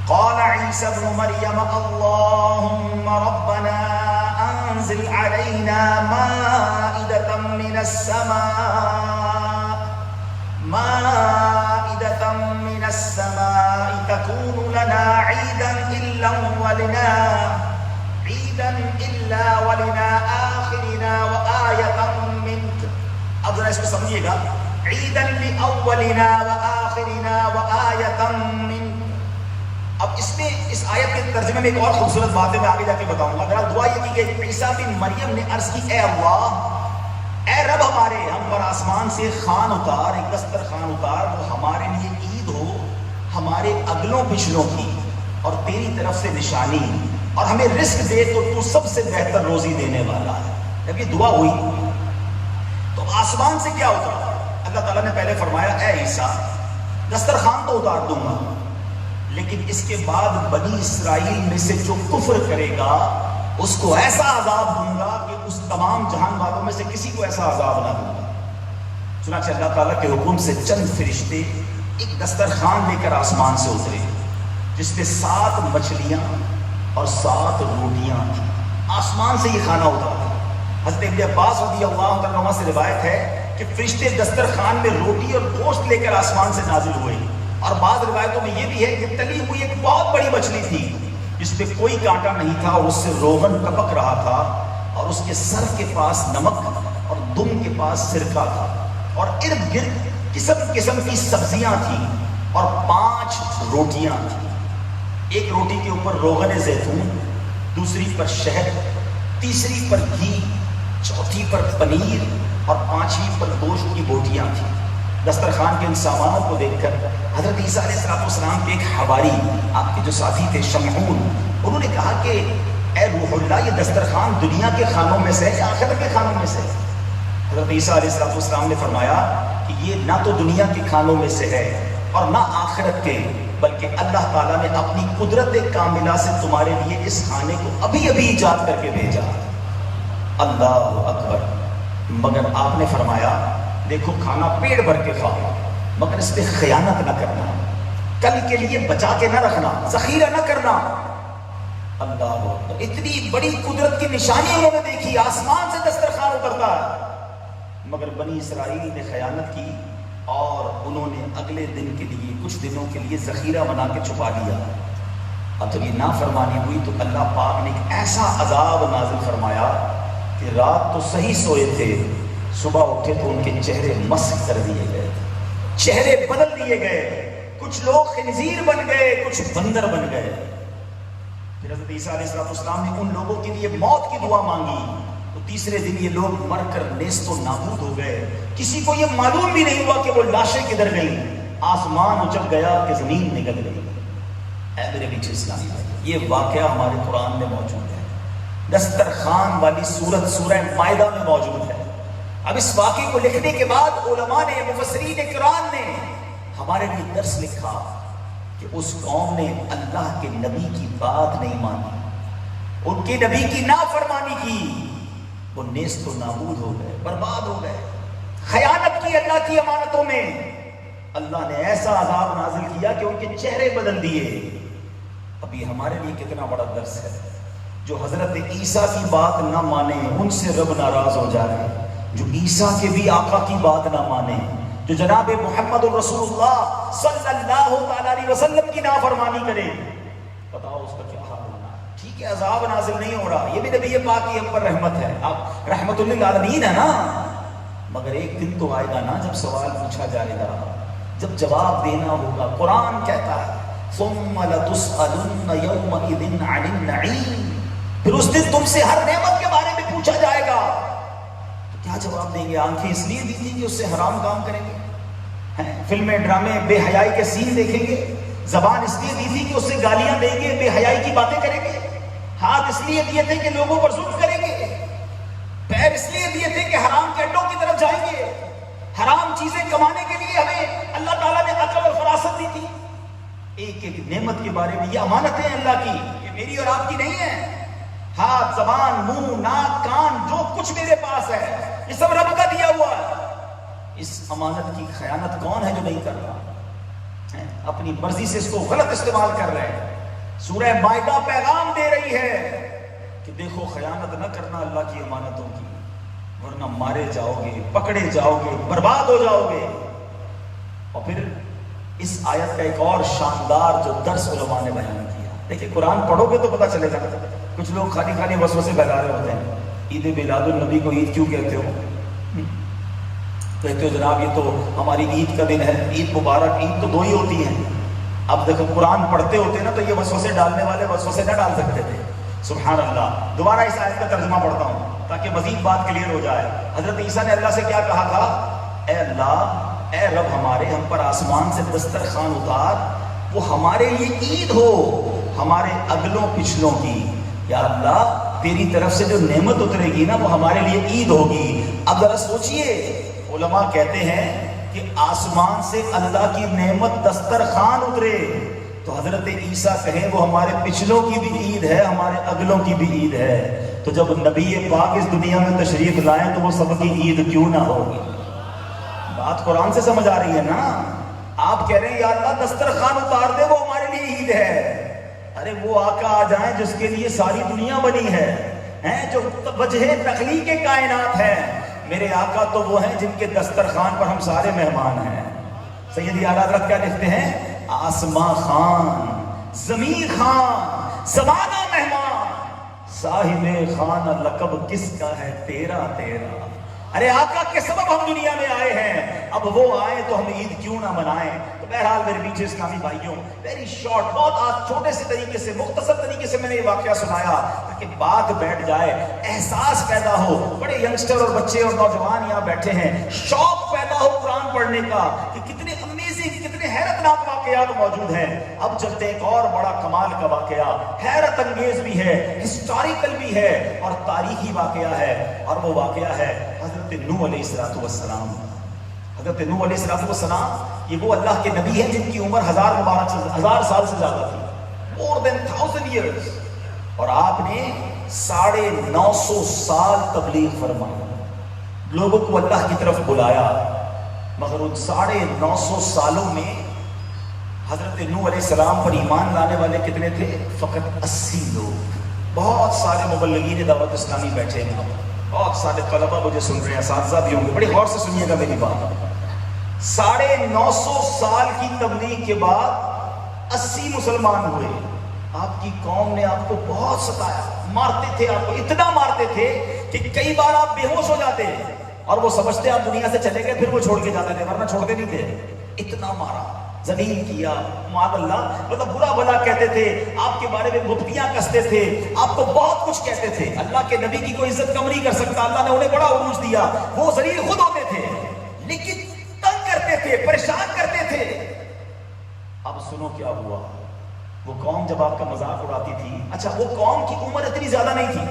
قال عیسی ابن مریم اللہم ربنا انزل علینا مائدة من السماء تكون لنا عیدا ولنا آخرنا وآیة منک. اب ذرا اس کو سمجھیے گا، عیدا لأولنا وآخرنا وآیة منک. اب اس میں اس آیت کے ترجمے میں ایک اور خوبصورت بات ہے، میں آگے جا کے بتاؤں گا. اگر دعا یہ کی کہ عیسیٰ بن مریم نے عرض کی، اے اللہ، اے رب ہمارے، ہم پر آسمان سے خوان اتار، ایک دسترخوان اتار، وہ ہمارے لیے عید ہو، ہمارے اگلوں پچھلوں کی، اور تیری طرف سے نشانی، اور ہمیں رزق دے تو تو سب سے بہتر روزی دینے والا ہے. جب یہ دعا ہوئی تو آسمان سے کیا اترا؟ اللہ تعالیٰ نے پہلے فرمایا، اے عیسیٰ، دسترخوان تو اتار دوں گا، لیکن اس کے بعد بنی اسرائیل میں سے جو کفر کرے گا اس کو ایسا عذاب دوں گا کہ اس تمام جہان والوں میں سے کسی کو ایسا عذاب نہ دوں گا. چنانچہ اللہ تعالیٰ کے حکم سے چند فرشتے ایک دسترخوان لے کر آسمان سے اترے، جس پہ 7 مچھلیاں اور 7 روٹیاں تھیں. آسمان سے یہ کھانا اترا. حضرت ابن عباس رضی اللہ عنہ سے روایت ہے کہ فرشتے دسترخوان میں روٹی اور گوشت لے کر آسمان سے نازل ہوئے. اور بعض روایتوں میں یہ بھی ہے کہ تلی ہوئی ایک بہت بڑی مچھلی تھی جس پہ کوئی کانٹا نہیں تھا، اور اس سے روغن ٹپک رہا تھا، اور اس کے سر کے پاس نمک اور دم کے پاس سرکہ تھا، اور ارد گرد قسم قسم کی سبزیاں تھیں، اور 5 روٹیاں تھیں. ایک روٹی کے اوپر روغن زیتون، دوسری پر شہد، تیسری پر گھی، چوتھی پر پنیر، اور 5ویں پر گوشت کی بوٹیاں تھیں. دسترخوان کے ان سامانوں کو دیکھ کر حضرت عیسیٰ علیہ السلام کے ایک حواری، آپ کے جو ساتھی تھے شمعون، انہوں نے کہا کہ اے روح اللہ، یہ دسترخوان دنیا کے کھانوں میں سے یا آخرت کے کھانوں میں سے؟ حضرت عیسیٰ علیہ السلام نے فرمایا کہ یہ نہ تو دنیا کے کھانوں میں سے ہے اور نہ آخرت کے، بلکہ اللہ تعالیٰ نے اپنی قدرت کاملہ سے تمہارے لیے اس کھانے کو ابھی ابھی ایجاد کر کے بھیجا. اللہ اکبر. مگر آپ نے فرمایا دیکھو، کھانا پیڑ بھر کے کھاؤ، مگر اس پہ خیانت نہ کرنا، کل کے لیے بچا کے نہ رکھنا، ذخیرہ نہ کرنا. اللہ اکبر. اتنی بڑی قدرت کی نشانی انہوں نے دیکھی، آسمان سے دسترخوان اترتا ہے، مگر بنی اسرائیل نے خیانت کی اور انہوں نے اگلے دن کے لیے، کچھ دنوں کے لیے ذخیرہ بنا کے چھپا لیا. اب جب یہ نافرمانی ہوئی تو اللہ پاک نے ایک ایسا عذاب نازل فرمایا کہ رات تو صحیح سوئے تھے، صبح اٹھے تو ان کے چہرے مسخ کر دیے گئے، چہرے بدل دیے گئے. کچھ لوگ خنزیر بن گئے، کچھ بندر بن گئے. پھر حضرت عیسیٰ علیہ السلام نے ان لوگوں کے لیے موت کی دعا مانگی تو تیسرے دن یہ لوگ مر کر نیست و نابود ہو گئے. کسی کو یہ معلوم بھی نہیں ہوا کہ وہ لاشیں کدھر گئیں. آسمان اچک گیا کہ زمین نکل گئی. اے میرے پیچھے اسلامی بھائی، یہ واقعہ ہمارے قرآن میں موجود ہے. دسترخوان والی سورت سورہ مائدہ میں موجود ہے. اب اس واقعے کو لکھنے کے بعد علماء نے، مفسرین کرام نے ہمارے لیے درس لکھا کہ اس قوم نے اللہ کے نبی کی بات نہیں مانی، ان کے نبی کی نافرمانی کی، وہ نیست و نابود ہو گئے، برباد ہو گئے، خیانت کی اللہ کی امانتوں میں۔ اللہ نے ایسا عذاب نازل کیا کہ ان کے چہرے بدل دیے۔ اب یہ ہمارے لیے کتنا بڑا درس ہے، جو حضرت عیسیٰ کی بات نہ مانے ان سے رب ناراض ہو جائے، جو عیسیٰ کے بھی آقا کی بات نہ مانے، جو جناب محمد الرسول اللہ صلی اللہ علیہ وسلم کی نافرمانی کرے، بتاؤ اس کا کیا حال ہونا ہے۔ ٹھیک ہے عذاب نازل نہیں ہو رہا، یہ بھی نبی پاک کی ہم پر رحمت ہے، آپ رحمت للعالمین ہے نا، مگر ایک دن تو آئے گا نا جب سوال پوچھا جائے گا، جب جواب دینا ہوگا۔ قرآن کہتا ہے ثم لتسألن يومئذ عن النعیم، پھر اس دن تم سے ہر نعمت کے بارے میں پوچھا جائے گا، تو کیا جواب دیں گے؟ آنکھیں اس لیے دی تھی کہ اس سے حرام کام کریں گے، فلمیں ڈرامے بے حیائی کے سین دیکھیں گے، زبان اس لیے دی تھی کہ اس سے گالیاں دیں گے، بے حیائی کی باتیں کریں گے، ہاتھ اس لیے دیے تھے کہ لوگوں پر ظلم کریں گے، پیر اس لیے دیے تھے کہ حرام کے اڈوں کی طرف جائیں گے، حرام چیزیں کمانے کے لیے ہمیں اللہ تعالیٰ نے عقل اور فراست دی تھی۔ ایک ایک نعمت کے بارے میں یہ امانتیں ہیں اللہ کی، یہ میری اور آپ کی نہیں ہے۔ ہاتھ، زبان، منہ، ناک، کان، جو کچھ میرے پاس ہے یہ سب رب کا دیا ہوا ہے۔ اس امانت کی خیانت کون ہے جو نہیں کر رہا؟ اپنی مرضی سے اس کو غلط استعمال کر رہے ہیں۔ سورہ مائدہ پیغام دے رہی ہے کہ دیکھو خیانت نہ کرنا اللہ کی امانتوں کی، ورنہ مارے جاؤ گے، پکڑے جاؤ گے، برباد ہو جاؤ گے۔ اور پھر اس آیت کا ایک اور شاندار جو درس علماء نے بیان کیا، دیکھیں قرآن پڑھو گے تو پتہ چلے گا۔ کچھ لوگ خالی خالی وسوسے پھیلا رہے ہوتے ہیں، عید میلاد النبی کو عید کیوں کہتے ہو؟ کہتے ہو جناب یہ تو ہماری عید کا دن ہے، عید مبارک، عید تو دو ہی ہوتی ہے۔ اب دیکھو قرآن پڑھتے ہوتے نا تو یہ وسوسے ڈالنے والے وسوسے نہ ڈال سکتے تھے۔ سبحان اللہ۔ دوبارہ اس آیت کا ترجمہ پڑھتا ہوں تاکہ مزید بات کلیئر ہو جائے۔ حضرت عیسیٰ نے اللہ سے کیا کہا تھا؟ اے اللہ، اے رب ہمارے، ہم پر آسمان سے دسترخوان اتار، وہ ہمارے لیے عید ہو، ہمارے اگلوں پچھلوں کی۔ یا اللہ تیری طرف سے جو نعمت اترے گی نا وہ ہمارے لیے عید ہوگی۔ اب ذرا سوچئے، علماء کہتے ہیں کہ آسمان سے اللہ کی نعمت دسترخوان اترے تو حضرت عیسیٰ کہیں وہ ہمارے پچھلوں کی بھی عید ہے، ہمارے اگلوں کی بھی عید ہے، تو جب نبی پاک اس دنیا میں تشریف لائیں تو وہ سب کی عید کیوں نہ ہوگی؟ بات قرآن سے سمجھ آ رہی ہے نا؟ آپ کہہ رہے ہیں یا اللہ دسترخوان اتار دے وہ ہمارے لیے عید ہے۔ ارے وہ آقا آ جائیں جس کے لیے ساری دنیا بنی ہے، جو وجہ تخلیق کائنات ہے۔ میرے آقا تو وہ ہیں جن کے دسترخوان پر ہم سارے مہمان ہیں۔ سیدی اعلیٰ حضرت کیا لکھتے ہیں؟ آسماں خان، زمین خان، زمانہ مہمان، صاحب خانہ لقب کس کا ہے تیرا تیرا۔ ارے آقا کے سبب ہم دنیا میں آئے ہیں، اب وہ آئے تو ہم عید کیوں نہ منائیں؟ تو بہرحال میرے پیچھے اسلامی بھائیوں، ویری شارٹ، بہت آج چھوٹے سے طریقے سے، مختصر طریقے سے میں نے یہ واقعہ سنایا تاکہ بات بیٹھ جائے، احساس پیدا ہو۔ بڑے ینگسٹر اور بچے اور نوجوان یہاں بیٹھے ہیں، شوق پیدا ہو قرآن پڑھنے کا کہ کتنے امیزنگ، کتنے حیرت ناک واقعات موجود ہیں۔ اب چلتے ایک اور بڑا کمال کا واقعہ، حیرت انگیز بھی ہے، ہسٹوریکل بھی ہے اور تاریخی واقعہ ہے، اور وہ واقعہ ہے حضرت نوح علیہ السلام۔ حضرت نوح علیہ السلام یہ وہ اللہ کے نبی ہیں جن کی عمر 1000 سال سے زیادہ تھی، more than 1000 years، اور آپ نے 950 سال تبلیغ فرمائی، لوگوں کو اللہ کی طرف بلایا، مگر ان 950 سالوں میں حضرت نوح علیہ السلام پر ایمان لانے والے کتنے تھے؟ فقط 80 لوگ۔ بہت سارے مبلغین دعوت اسلامی بیٹھے ہیں، بہت سارے طلبہ مجھے سن رہے ہیں، اساتذہ بھی ہوں گے، بڑی غور سے سنیے گا میری بات۔ 950 سال کی تبلیغ کے بعد 80 مسلمان ہوئے۔ آپ کی قوم نے آپ کو بہت ستایا، مارتے تھے، آپ کو اتنا مارتے تھے کہ کئی بار آپ بے ہوش ہو جاتے اور وہ سمجھتے آپ دنیا سے چلے گئے، پھر وہ چھوڑ کے جاتے تھے، ورنہ چھوڑتے نہیں تھے۔ اتنا مارا، ذلیل کیا، معاذ اللہ، مطلب برا بھلا کہتے تھے، آپ کے بارے میں مفتیاں کستے تھے، آپ کو بہت کچھ کہتے تھے۔ اللہ کے نبی کی کوئی عزت کم نہیں کر سکتا، اللہ نے انہیں بڑا عروج دیا، وہ ذلیل خود ہوتے تھے لیکن تنگ کرتے تھے، پریشان کرتے تھے۔ اب سنو کیا ہوا، وہ قوم جب آپ کا مذاق اڑاتی تھی، اچھا وہ قوم کی عمر اتنی زیادہ نہیں تھی،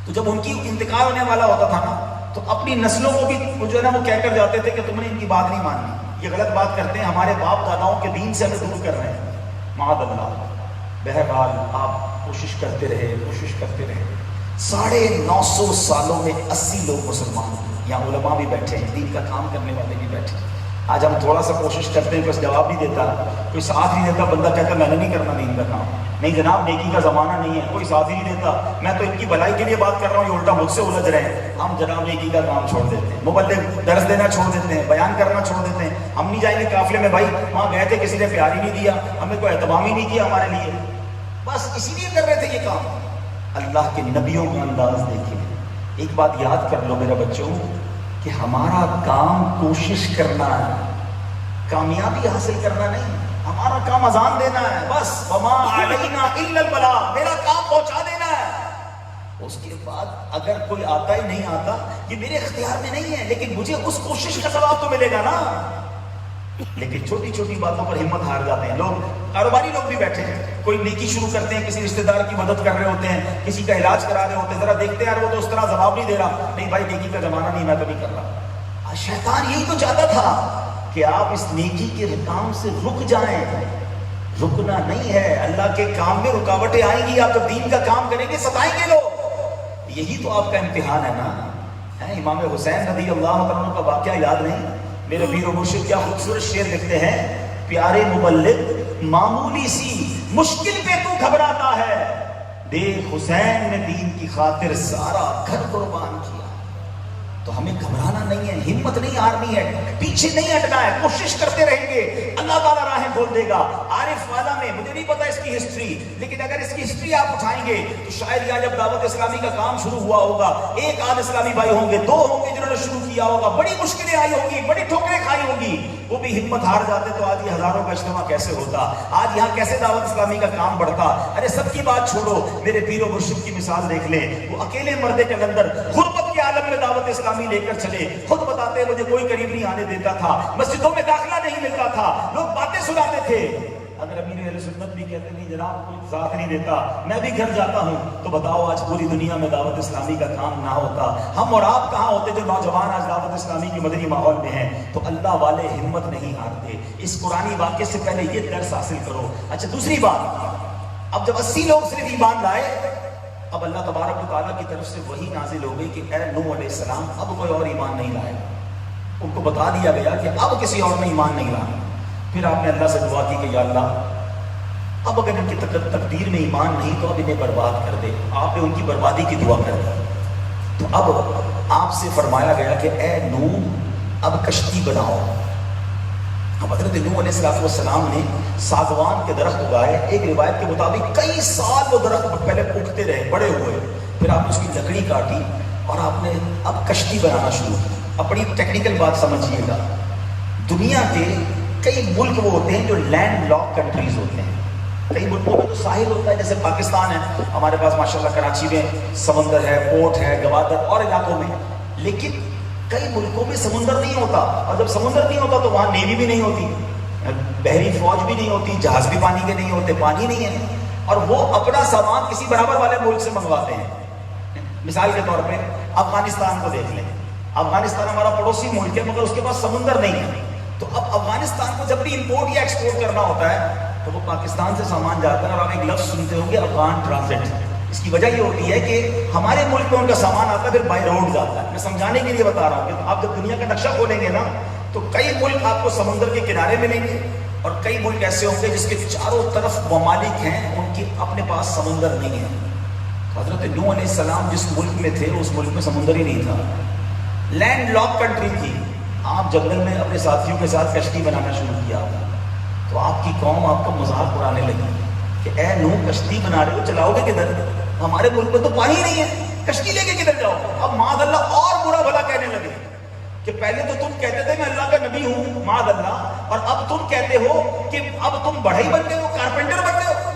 تو جب ان کی انتقال ہونے والا ہوتا تھا نا تو اپنی نسلوں کو بھی جو ہے نا وہ کہہ کر جاتے تھے کہ تم نے ان کی بات نہیں ماننی، یہ غلط بات کرتے ہیں، ہمارے باپ داداؤں کے دین سے ہمیں دور کر رہے ہیں، معاذ اللہ۔ بہرحال آپ کوشش کرتے رہے، کوشش کرتے رہے۔ 950 سالوں میں 80 لوگ مسلمان ہوئے، یہاں علماء بھی بیٹھے ہیں، دین کا کام کرنے والے بھی بیٹھے ہیں۔ آج ہم تھوڑا سا کوشش کرتے ہیں، کوئی جواب نہیں دیتا، کوئی ساتھ نہیں دیتا، بندہ کہتا میں نے نہیں کرنا دین کا کام۔ نہیں جناب، نیکی کا زمانہ نہیں ہے، کوئی ساتھ ہی نہیں دیتا، میں تو ان کی بھلائی کے لیے بات کر رہا ہوں، یہ الٹا مجھ سے الجھ رہے ہیں۔ ہم جناب نیکی کا کام چھوڑ دیتے ہیں، مبلغ درس دینا چھوڑ دیتے ہیں، بیان کرنا چھوڑ دیتے ہیں، ہم نہیں جائیں گے قافلے میں، بھائی وہاں گئے تھے کسی نے پیار ہی نہیں دیا، ہمیں کوئی اہتمام ہی نہیں کیا ہمارے لیے، بس اسی لیے کر رہے تھے یہ کام۔ اللہ کے نبیوں کا انداز دیکھیں۔ ایک بات یاد کر لو میرے بچوں کہ ہمارا کام کوشش کرنا ہے، کامیابی حاصل کرنا نہیں، ہمارا کام اذان دینا ہے بس، وما علینا الا البلاغ، میرا کام پہنچا دینا ہے۔ اس کے بعد اگر کوئی آتا ہی نہیں آتا، یہ میرے اختیار میں نہیں ہے، لیکن مجھے اس کوشش کا ثواب تو ملے گا نا۔ لیکن چھوٹی چھوٹی باتوں پر ہمت ہار جاتے ہیں لوگ۔ کاروباری لوگ بھی بیٹھے ہیں، کوئی نیکی شروع کرتے ہیں، کسی رشتہ دار کی مدد کر رہے ہوتے ہیں، کسی کا علاج کرا رہے ہوتے ہیں، ذرا دیکھتے ہیں یار وہ تو اس طرح جواب نہیں دے رہا، نہیں بھائی نیکی کا زمانہ نہیں، میں تو نہیں کر رہا۔ شیطان یہی تو چاہتا تھا کہ آپ اس نیکی کے کام سے رک جائیں، رکنا نہیں ہے۔ اللہ کے کام میں رکاوٹیں آئیں گی، آپ جب دین کا کام کریں گے ستائیں گے لوگ، یہی تو آپ کا امتحان ہے نا۔ امام حسین رضی اللہ عنہ کا واقعہ یاد نہیں؟ میرے پیر و مرشد کیا خوبصورت شعر لکھتے ہیں، پیارے مبلغ معمولی سی مشکل پہ تو گھبراتا ہے، دیکھ حسین نے دین کی خاطر سارا گھر قربان کیا۔ تو ہمیں گھبرانا نہیں ہے، ہمت نہیں ہارنی ہے، پیچھے نہیں ہٹنا ہے، کوشش کرتے رہیں گے، اللہ تعالیٰ راہیں کھول دے گا۔ عارف والا میں مجھے نہیں پتا اس کی ہسٹری، لیکن اگر اس کی ہسٹری آپ اٹھائیں گے تو شاید یہاں جب دعوت اسلامی کا کام شروع ہوا ہوگا، ایک آدھ اسلامی بھائی ہوں گے، 2 ہوں گے جنہوں نے شروع کیا ہوگا، بڑی مشکلیں آئی ہوں گی، بڑی ٹھوکریں کھائی ہوں گی، وہ بھی ہمت ہار جاتے تو آج یہ ہزاروں کا اجتماع کیسے ہوتا، آج یہاں کیسے دعوت اسلامی کا کام بڑھتا۔ ارے سب کی بات چھوڑو، میرے پیر و مرشد کی مثال دیکھ لیں، وہ اکیلے مردے کے اندر غربت کے عالم میں دعوت اسلامی لے کر چلے، خود بتاتے ہیں مجھے کوئی قریب نہیں آنے دیتا تھا، مسجدوں میں داخلہ نہیں ملتا تھا، لوگ باتیں سناتے تھے۔ اگر امیر اہل سنت بھی کہتے نہیں جناب کوئی ساتھ نہیں دیتا، میں بھی گھر جاتا ہوں، تو بتاؤ آج پوری دنیا میں دعوت اسلامی کا کام نہ ہوتا، ہم اور آپ کہاں ہوتے جو نوجوان آج دعوت اسلامی کے مدنی ماحول میں ہیں۔ تو اللہ والے ہمت نہیں ہارتے۔ اس قرآنی واقعے سے پہلے یہ درس حاصل کرو۔ اچھا دوسری بات، اب جب 80 لوگ صرف ایمان لائے، اب اللہ تبارک و تعالیٰ کی طرف سے وحی نازل ہو گئی کہ اے نوح علیہ السلام اب کوئی اور ایمان نہیں لائے گا۔ ان کو بتا دیا گیا کہ اب کسی اور نے ایمان نہیں لانا۔ پھر آپ نے اللہ سے دعا کی کہ یا اللہ اب اگر ان کی تقدیر میں ایمان نہیں تو اب انہیں برباد کر دے۔ آپ نے ان کی بربادی کی دعا کر دی۔ تو اب آپ سے فرمایا گیا کہ اے نوح اب کشتی بناؤ۔ اب حضرت نوح علیہ السلام نے ساگوان کے درخت اگائے، ایک روایت کے مطابق کئی سال وہ درخت پہلے اگتے رہے، بڑے ہوئے، پھر آپ نے اس کی لکڑی کاٹی اور آپ نے اب کشتی بنانا شروع کی۔ اب بڑی ٹیکنیکل بات سمجھیے گا، دنیا کے کئی ملک وہ ہوتے ہیں جو لینڈ لاک کنٹریز ہوتے ہیں، کئی ملکوں میں تو ساحل ہوتا ہے، جیسے پاکستان ہے ہمارے پاس ماشاءاللہ کراچی میں سمندر ہے، پورٹ ہے، گوادر اور علاقوں میں، لیکن کئی ملکوں میں سمندر نہیں ہوتا، اور جب سمندر نہیں ہوتا تو وہاں نیوی بھی نہیں ہوتی، بحری فوج بھی نہیں ہوتی، جہاز بھی پانی کے نہیں ہوتے، پانی نہیں ہے، اور وہ اپنا سامان کسی برابر والے ملک سے منگواتے ہیں۔ مثال کے طور پہ افغانستان کو دیکھ لیں، افغانستان ہمارا پڑوسی ملک ہے مگر اس کے پاس سمندر نہیں ہے، تو اب افغانستان کو جب بھی امپورٹ یا ایکسپورٹ کرنا ہوتا ہے تو وہ پاکستان سے سامان جاتا ہے، اور آپ ایک لفظ سنتے ہوں گے افغان ٹرانزٹ۔ اس کی وجہ یہ ہوتی ہے کہ ہمارے ملک میں ان کا سامان آتا ہے پھر بائی روڈ جاتا ہے۔ میں سمجھانے کے لیے بتا رہا ہوں کہ آپ جب دنیا کا نقشہ کھولیں گے نا تو کئی ملک آپ کو سمندر کے کنارے ملیں گے، اور کئی ملک ایسے ہوں گے جس کے چاروں طرف ممالک ہیں، ان کی اپنے پاس سمندر نہیں ہے۔ حضرت نوح علیہ السلام جس ملک میں تھے اس ملک میں سمندر ہی نہیں تھا، لینڈ لاک کنٹری تھی۔ آپ جنگل میں اپنے ساتھیوں کے ساتھ کشتی بنانا شروع کیا تو آپ کی قوم آپ کا مذاق اڑانے لگی کہ اے نوح کشتی بنا رہے ہو، چلاؤ گے کدھر؟ ہمارے ملک میں تو پانی نہیں ہے، کشتی لے کے کدھر جاؤ؟ اب معاذ اللہ اور برا بھلا کہنے لگے کہ پہلے تو تم کہتے تھے میں اللہ کا نبی ہوں معاذ اللہ، اور اب تم کہتے ہو کہ اب تم بڑھئی بنتے ہو، کارپینٹر بنتے ہو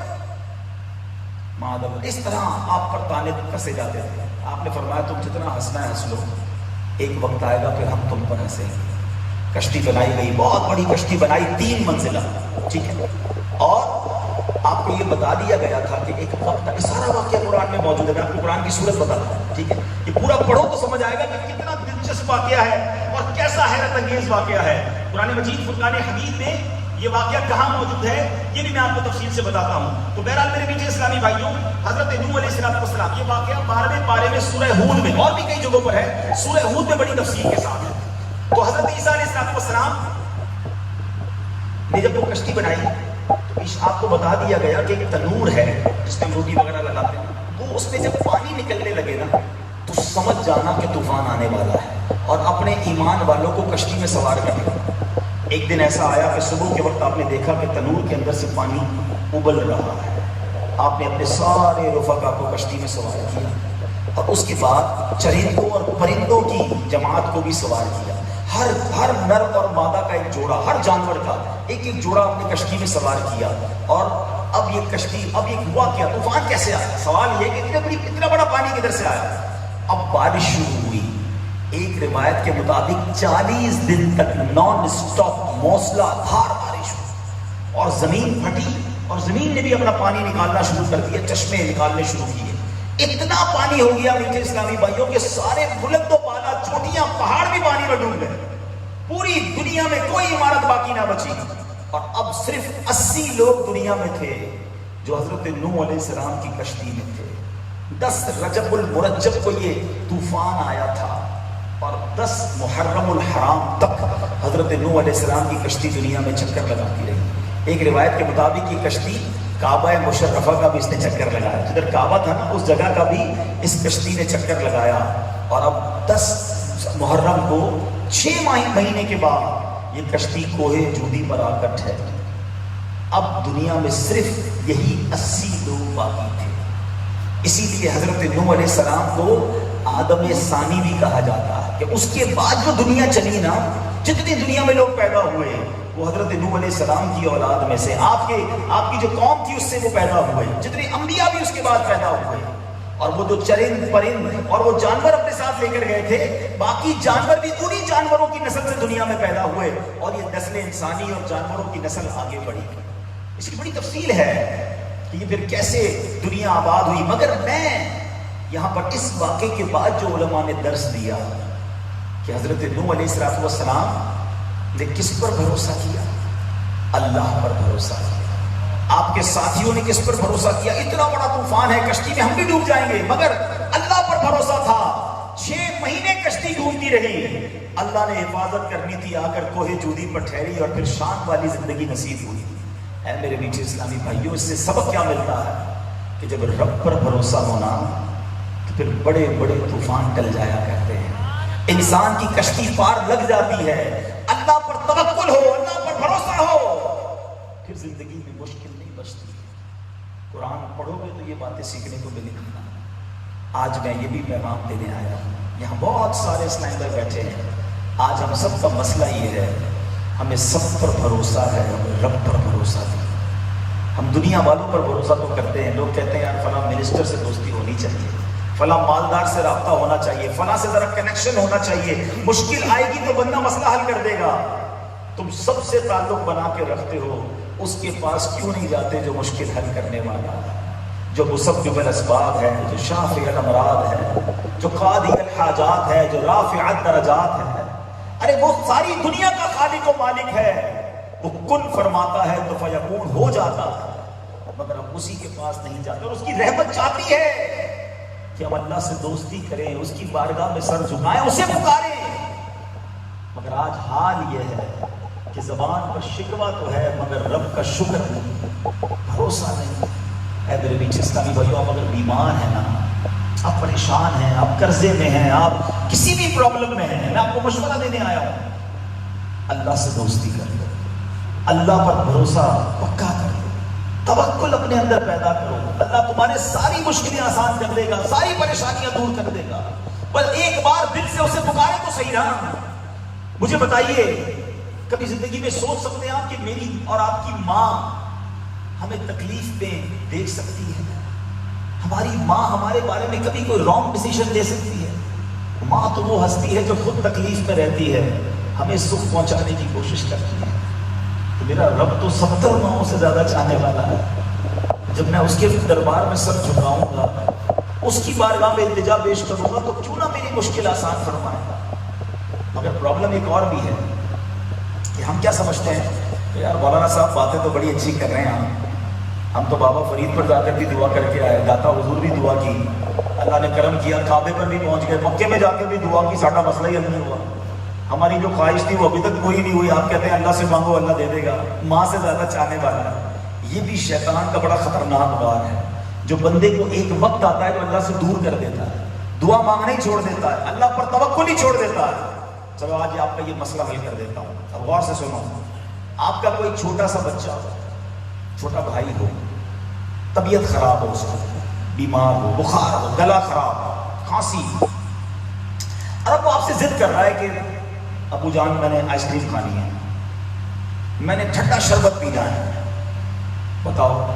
معاذ اللہ۔ اس طرح آپ پر تانے کسے جاتے تھے۔ آپ نے فرمایا تم جتنا ہنسنا ہے ہنس لو، ایک وقت آئے گا پھر ہم تم پر ہنسیں گے۔ کشتی بنائی گئی، بہت بڑی کشتی بنائی، 3 منزلہ، ٹھیک ہے، اور آپ کو یہ بتا دیا گیا تھا کہ ایک وقت، یہ سارا واقعہ قرآن میں موجود ہے، میں آپ کو قرآن کی سورت بتا دوں، ٹھیک ہے، یہ پورا پڑھو تو سمجھ آئے گا کہ کتنا دلچسپ واقعہ ہے اور کیسا حیرت انگیز واقعہ ہے. قرآن مجید فرقان حمید میں یہ واقعہ کہاں موجود ہے یہ بھی میں آپ کو تفصیل سے بتاتا ہوں. تو بہرحال میرے پیچھے اسلامی بھائیوں، حضرت نوح علیہ السلام یہ واقعہ 12ویں پارے میں سورہ ہود میں اور بھی کئی جگہوں پر ہے، سورہ ہود میں بڑی تفصیل کے ساتھ ہے. تو حضرت عیسیٰ علیہ السلام نے جب وہ کشتی بنائی تو آپ کو بتا دیا گیا کہ ایک تنور ہے جس میں روٹی وغیرہ لگاتے ہیں، وہ اس میں جب پانی نکلنے لگے نا تو سمجھ جانا کہ طوفان آنے والا ہے اور اپنے ایمان والوں کو کشتی میں سوار کر لیا. ایک دن ایسا آیا کہ صبح کے وقت آپ نے دیکھا کہ تنور کے اندر سے پانی ابل رہا ہے. آپ نے اپنے سارے رفقا کو کشتی میں سوار کیا اور اس کے بعد چرندوں اور پرندوں کی جماعت کو بھی سوار کیا. ہر نر اور مادہ کا ایک جوڑا، ہر جانور کا ایک ایک جوڑا اپنے کشتی میں سوار کیا. اور اب یہ کشتی، اب یہ ہوا کیا، طوفان کیسے آیا؟ سوال یہ کہ اتنا بڑا پانی کدھر سے آیا؟ اب بارش شروع ہوئی. ایک روایت کے مطابق 40 دن تک نان سٹاپ موسلا دھار بارش ہوئی اور زمین پھٹی اور زمین نے بھی اپنا پانی نکالنا شروع کر دیا، چشمے نکالنے شروع کیے. اتنا پانی ہو گیا میٹھے اسلامی بھائیوں کہ سارے بلند و بالا چوٹیاں پہاڑ بھی پانی میں ڈوب گئے. پوری دنیا میں کوئی عمارت باقی نہ بچی اور اب صرف 80 لوگ دنیا میں تھے جو حضرت نوح علیہ السلام کی کشتی میں تھے. 10 رجب المرجب کو یہ طوفان آیا تھا اور 10 محرم الحرام تک حضرت نوح علیہ السلام کی کشتی دنیا میں چکر لگاتی رہی. ایک روایت کے مطابق یہ کشتی کعبہ مشرفہ کا بھی اس نے چکر لگایا، جدھر کعبہ تھا نا اس جگہ کا بھی اس کشتی نے چکر لگایا. اور اب 10 محرم کو 6 مہینے کے بعد یہ کشتی کوہ جودی پر آ کر ٹھہری. اب دنیا میں صرف یہی 80 لوگ باقی تھے. اسی لیے حضرت نوح علیہ السلام کو آدم ثانی بھی کہا جاتا ہے کہ اس کے بعد جو دنیا چلی نا، جتنی دنیا میں لوگ پیدا ہوئے وہ حضرت نوح علیہ السلام کی اولاد میں سے، آپ کی جو قوم تھی اس سے وہ پیدا ہوئے. جتنے انبیاء بھی اس کے بعد پیدا ہوئے اور وہ جو چرند پرند اور وہ جانور اپنے ساتھ لے کر گئے تھے، باقی جانور بھی انہی جانوروں کی نسل سے دنیا میں پیدا ہوئے اور یہ نسل انسانی اور جانوروں کی نسل آگے بڑھی. اس کی بڑی تفصیل ہے کہ یہ پھر کیسے دنیا آباد ہوئی. مگر میں یہاں پر اس واقعے کے بعد جو علماء نے درس دیا کہ حضرت نوح علیہ السلام نے کس پر بھروسہ کیا؟ اللہ پر بھروسہ کیا. آپ کے ساتھیوں نے کس پر بھروسہ کیا؟ اتنا بڑا طوفان ہے، کشتی میں ہم بھی ڈوب جائیں گے، مگر اللہ پر بھروسہ تھا. 6 مہینے کشتی ڈوبتی رہی، اللہ نے حفاظت کرنی تھی، آ کر کوہ جودی پر ٹھہری اور پھر شان والی زندگی نصیب ہوئی. اے میرے میٹھے اسلامی بھائیوں، اس سے سبق کیا ملتا ہے کہ جب رب پر بھروسہ ہونا تو پھر بڑے بڑے طوفان ٹل جایا کرتے ہیں. انسان کی کشتی پار لگ جاتی ہے. اللہ پر توکل ہو، اللہ پر بھروسہ ہو، پھر زندگی میں مشکل نہیں بچتی. قرآن پڑھو گے تو یہ باتیں سیکھنے کو ملیں گی. آج میں یہ بھی پیغام دینے آیا ہوں. یہاں بہت سارے اسلام بھائی بیٹھے ہیں. آج ہم سب کا مسئلہ یہ ہے، ہمیں سب پر بھروسہ ہے، ہمیں رب پر بھروسہ نہیں. ہم دنیا والوں پر بھروسہ تو کرتے ہیں. لوگ کہتے ہیں یار فلاں منسٹر سے دوستی ہونی چاہیے، فلاں مالدار سے رابطہ ہونا چاہیے، فلاں سے ذرا کنیکشن ہونا چاہیے، مشکل آئے گی تو بندہ مسئلہ حل کر دے گا. تم سب سے تعلق بنا کے رکھتے ہو، اس کے پاس کیوں نہیں جاتے جو مشکل حل کرنے والا ہے، جو مسبب الاسباب ہے، جو شافع الامراض ہے، جو قاضی الحاجات ہے، جو رافع الدرجات ہے. ارے وہ ساری دنیا کا خالق و مالک ہے. وہ کن فرماتا ہے تو فیکون ہو جاتا ہے. مگر ہم اسی کے پاس نہیں جاتے اور اس کی رحمت چاہتی ہے کہ ہم اللہ سے دوستی کریں، اس کی بارگاہ میں سر جھکائیں، اسے پکاریں. مگر آج حال یہ ہے کہ زبان پر شکوہ تو ہے مگر رب کا شکر نہیں، بھروسہ نہیں. اے میرے بیچ اسلامی بھائیوں، آپ اگر بیمار ہیں نا، آپ پریشان ہیں، آپ قرضے میں ہیں، آپ کسی بھی پرابلم میں ہیں، میں آپ کو مشورہ دینے آیا ہوں، اللہ سے دوستی کر لو، اللہ پر بھروسہ پکا کر لو، توکل اپنے اندر پیدا کرو. اللہ تمہارے ساری مشکلیں آسان کر دے گا، ساری پریشانیاں دور کر دے گا. بس ایک بار دل سے اسے پکارے تو صحیح رہا. مجھے بتائیے، کبھی زندگی میں سوچ سکتے ہیں آپ کہ میری اور آپ کی ماں ہمیں تکلیف میں دیکھ سکتی ہے؟ ہماری ماں ہمارے بارے میں کبھی کوئی رانگ ڈیسیژن لے سکتی ہے؟ ماں تو وہ ہستی ہے جو خود تکلیف میں رہتی ہے، ہمیں سکھ پہنچانے کی کوشش کرتی ہے. تو میرا رب تو 70 ماؤں سے زیادہ چاہنے والا ہے. جب میں اس کے دربار میں سر جھکاؤں گا، اس کی بارگاہ میں التجا پیش کروں گا، تو کیوں نہ میری مشکل آسان فرمائے گا. مگر پرابلم ایک اور بھی ہے کہ ہم کیا سمجھتے ہیں کہ یار مولانا صاحب باتیں تو بڑی اچھی کر رہے ہیں، ہم تو بابا فرید پر جا کر بھی دعا کر کے آئے، داتا حضور بھی دعا کی، اللہ نے کرم کیا، کعبے پر بھی پہنچ گئے، مکے میں جا کے بھی دعا کی، ساڈا مسئلہ ہی حل نہیں ہوا، ہماری جو خواہش تھی وہ ابھی تک پوری نہیں ہوئی، آپ کہتے ہیں اللہ سے مانگو اللہ دے دے گا، ماں سے زیادہ چاہنے والا ہے۔ یہ بھی شیطان کا بڑا خطرناک بار ہے، جو بندے کو ایک وقت آتا ہے جو اللہ سے دور کر دیتا ہے، دعا مانگنا ہی چھوڑ دیتا ہے، اللہ پر توکل ہی چھوڑ دیتا ہے۔ چلو آج آپ کا یہ مسئلہ حل کر دیتا ہوں، اب غور سے سنو۔ آپ کا کوئی چھوٹا سا بچہ ہو، چھوٹا بھائی ہو، طبیعت خراب ہو، اس کو بیمار ہو، بخار ہو، گلا خراب ہو، کھانسی، اور اب وہ آپ سے ضد کر رہا ہے کہ ابو جان میں نے آئس کریم کھانی ہے، میں نے ٹھنڈا شربت پینا ہے، بتاؤ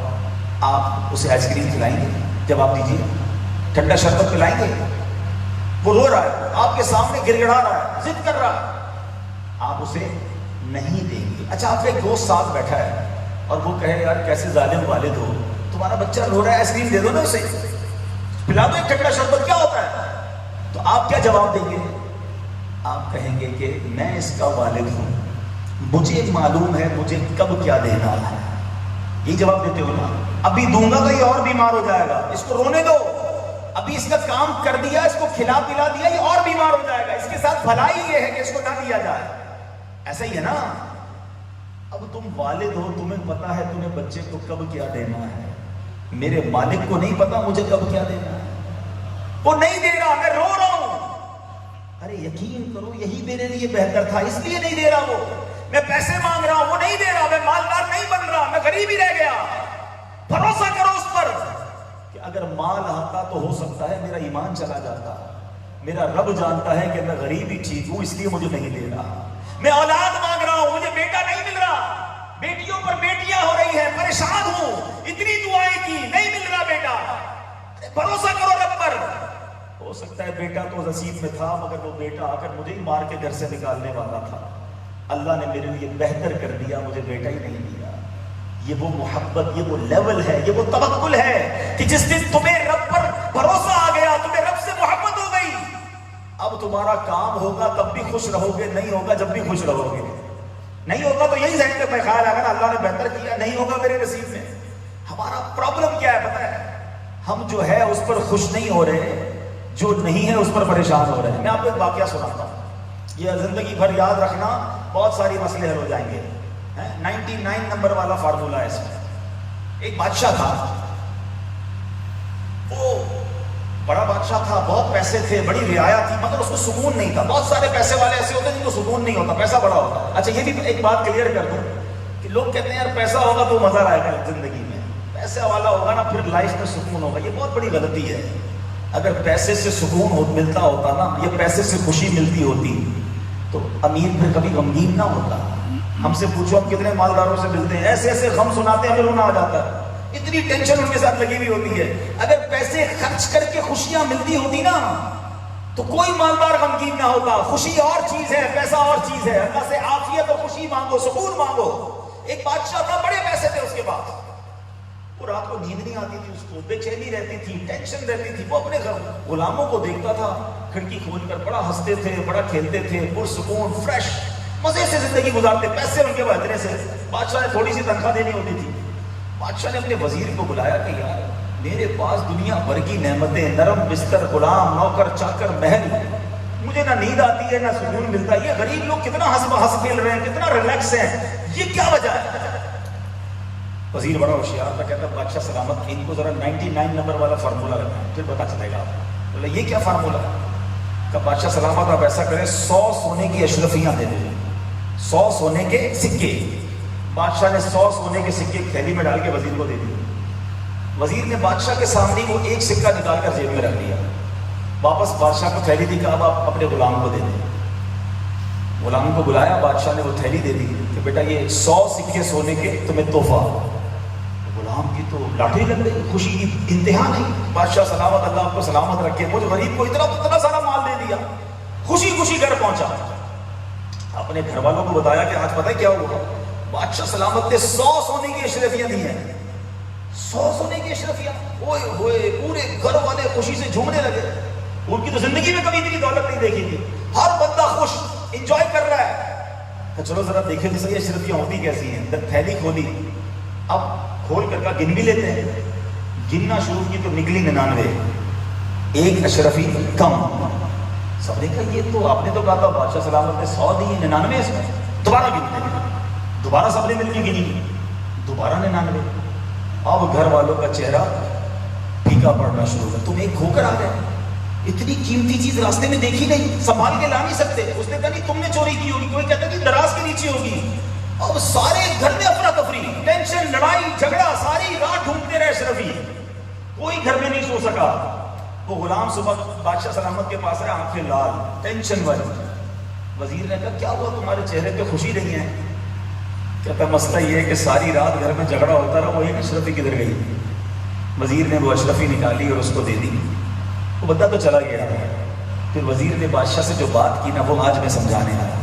آپ اسے آئس کریم کھلائیں گے؟ جواب دیجیے، ٹھنڈا شربت پلائیں گے؟ وہ رو رہا ہے، آپ کے سامنے گر گڑا رہا ہے، ضد کر رہا ہے، آپ اسے نہیں دیں گے۔ اچھا آپ کا ایک دوست ساتھ بیٹھا ہے اور وہ کہے یار کیسے ظالم والد ہو، تمہارا بچہ رو رہا ہے، آئس کریم دے دو نا اسے، پلا دو ایک ٹھنڈا شربت، کیا ہوتا ہے؟ تو آپ کیا جواب دیں گے؟ آپ کہیں گے کہ میں اس کا والد ہوں، مجھے معلوم ہے مجھے کب کیا دینا ہے، یہی جواب دیتے ہو نا؟ ابھی دوں گا تو یہ اور بیمار ہو جائے گا، اس کو رونے دو، ابھی اس کا کام کر دیا، اس کو کھلا پلا دیا، یہ اور بیمار ہو جائے گا، اس کے ساتھ بھلائی یہ ہے کہ اس کو نہ دیا جائے، ایسا ہی ہے نا؟ اب تم والد ہو، تمہیں پتا ہے تمہیں بچے کو کب کیا دینا ہے، میرے مالک کو نہیں پتا مجھے کب کیا دینا ہے، وہ نہیں دے رہا، میں رو رہا ہوں، ارے یقین کرو یہی میرے لیے بہتر تھا، اس لیے نہیں دے رہا، وہ میں پیسے مانگ رہا ہوں وہ نہیں دے رہا، میں مالدار نہیں بن رہا، میں غریب ہی رہ گیا، بھروسہ کرو اس پر کہ اگر مال آتا تو ہو سکتا ہے میرا ایمان چلا جاتا، میرا رب جانتا ہے کہ میں غریب ہی ٹھیک ہوں، اس لیے مجھے نہیں دے رہا، میں اولاد مانگ رہا ہوں مجھے بیٹا نہیں مل رہا، بیٹیوں پر بیٹیاں ہو رہی ہیں، پریشان ہوں، اتنی دعائیں کی نہیں مل رہا بیٹا، بھروسہ کرو رب پر، ہو سکتا ہے بیٹا تو نصیب میں تھا مگر وہ بیٹا آ کر مجھے ہی مار کے گھر سے نکالنے والا تھا، اللہ نے میرے لیے بہتر کر دیا، مجھے بیٹا ہی نہیں دیا۔ یہ وہ محبت، یہ وہ لیول ہے، یہ وہ توکل ہے کہ جس دن تمہیں رب پر بھروسہ آ گیا، تمہیں رب سے محبت ہو گئی، اب تمہارا کام ہوگا تب بھی خوش رہو گے، نہیں ہوگا جب بھی خوش رہو گے، نہیں ہوگا تو یہی ذہن میں خیال آگا نا اللہ نے بہتر کیا، نہیں ہوگا میرے نصیب میں۔ ہمارا پرابلم کیا ہے پتہ ہے؟ ہم جو ہے اس پر خوش نہیں ہو رہے، جو نہیں ہے اس پر پریشان ہو رہے ہیں۔ میں آپ کو ایک واقعہ سناتا ہوں، یہ زندگی بھر یاد رکھنا، بہت ساری مسئلے حل ہو جائیں گے۔ 99 نمبر والا فارمولہ ہے اس میں۔ ایک بادشاہ تھا، وہ بڑا بادشاہ تھا، بہت پیسے تھے، بڑی رعایا تھی، مگر اس کو سکون نہیں تھا۔ بہت سارے پیسے والے ایسے ہوتے ہیں جن کو سکون نہیں ہوتا، پیسہ بڑا ہوتا ہے۔ اچھا یہ بھی ایک بات کلیئر کر دوں کہ لوگ کہتے ہیں یار پیسہ ہوگا تو مزہ آئے گا زندگی میں، پیسے والا ہوگا نا پھر لائف میں سکون ہوگا، یہ بہت بڑی غلطی ہے۔ اگر پیسے سے سکون ملتا ہوتا نا، یا پیسے سے خوشی ملتی ہوتی تو امیر پھر کبھی غمگین نہ ہوتا۔ ہم سے پوچھو ہم کتنے مالداروں سے ملتے ہیں، ایسے ایسے غم سناتے ہیں ہمیں رونا آ جاتا ہے، اتنی ٹینشن ان کے ساتھ لگی ہوئی ہوتی ہے۔ اگر پیسے خرچ کر کے خوشیاں ملتی ہوتی نا تو کوئی مالدار غمگین نہ ہوتا۔ خوشی اور چیز ہے، پیسہ اور چیز ہے، اللہ سے عافیت اور خوشی مانگو، سکون مانگو۔ ایک بادشاہ تھا، بڑے پیسے تھے اس کے پاس، وہ رات کو نیند نہیں آتی تھی، اس کو بے چینی رہتی تھی، ٹینشن رہتی تھی۔ وہ اپنے غلاموں کو دیکھتا تھا کھڑکی کھول کر، بڑا ہنستے تھے، بڑا کھیلتے تھے، پرسکون، فریش، مزے سے زندگی گزارتے، پیسے ان کے بہترے سے۔ بادشاہ نے تھوڑی سی تنخواہ دینی ہوتی تھی، بادشاہ نے اپنے وزیر کو بلایا کہ یار میرے پاس دنیا بھر کی نعمتیں، نرم بستر، غلام، نوکر، چاکر، محل، مجھے نہ نیند آتی ہے نہ سکون ملتا، یہ غریب لوگ کتنا ہنس کھیل رہے ہیں، کتنا ریلیکس ہیں، یہ کیا وجہ ہے؟ وزیر بڑا ہوشیار تھا، کہتا بادشاہ سلامت، ان کو ذرا 99 نمبر والا فارمولہ لگا، پھر پتا چلے گا۔ بولے یہ کیا فارمولہ؟ کہ بادشاہ سلامت آپ ایسا کریں 100 سونے کی اشرفیاں دے دیں، 100 سونے کے سکے۔ بادشاہ نے 100 سونے کے سکے تھیلی میں ڈال کے وزیر کو دے دیے۔ وزیر نے بادشاہ کے سامنے وہ ایک سکہ نکال کر جیب میں رکھ دیا، واپس بادشاہ کو تھیلی دی، کہا اب آپ اپنے غلام کو دے دیں۔ غلام کو بلایا، بادشاہ نے وہ تھیلی دے دی کہ بیٹا یہ 100 سکے سونے کے تمہیں تحفہ۔ غلام کی تو لاٹھی لگ گئی، خوشی کی انتہا نہیں۔ بادشاہ سلامت، اللہ آپ کو سلامت رکھے، مجھ غریب کو اتنا سارا مال دے دیا، خوشی خوشی گھر پہنچا۔ اپنے گھر والوں کو بتایا کہ آج پتہ ہے کیا ہوا، بادشاہ سلامت نے 100 سونے کی اشرفیاں دی ہیں، 100 سونے کی اشرفیاں، ہوئے ہوئے پورے گھر والے خوشی سے جھومنے لگے۔ ان کی تو زندگی میں کبھی اتنی دولت نہیں دیکھی تھی، ہر بندہ خوش، انجوائے کر رہا ہے. کہ چلو ذرا دیکھیں تو صحیح اشرفیاں ہوتی کیسی ہیں. تھیلی کھولی, اب کھول کر کا گن بھی لیتے ہیں. گننا شروع کی تو نکلی 99, ایک اشرفی کم. سب نے کہا یہ تو آپ نے تو کہا تھا بادشاہ سلامت نے 100 دی, 99 اس میں. دوبارہ گنتے ہیں, دوبارہ سب نے مل کے گنی, دوبارہ 99. اب گھر والوں کا چہرہ پھیکا پڑنا شروع ہوا. تم ایک کھو کر آ گئے, اتنی قیمتی چیز راستے میں دیکھی نہیں, سنبھال کے لا نہیں سکتے. اس نے کہا نہیں تم نے چوری کی ہوگی, کوئی کہتا نہیں دراز کے نیچے ہوگی. اب سارے گھر میں افراتفری, ٹینشن, لڑائی جھگڑا, ساری رات ڈھونڈتے رہے اشرفی, کوئی گھر میں نہیں سو سکا. وہ غلام صبح بادشاہ سلامت کے پاس آیا, آنکھیں لال, ٹینشن والی. وزیر نے کہا کیا ہوا, تمہارے چہرے پہ خوشی نہیں ہے؟ کہتا مسئلہ یہ ہے کہ ساری رات گھر میں جھگڑا ہوتا رہا, وہ ایک اشرفی کدھر گئی؟ وزیر نے وہ اشرفی نکالی اور اس کو دے دی. وہ بندہ تو چلا گیا. پھر وزیر نے بادشاہ سے جو بات کی نا, وہ آج میں سمجھانے آیا.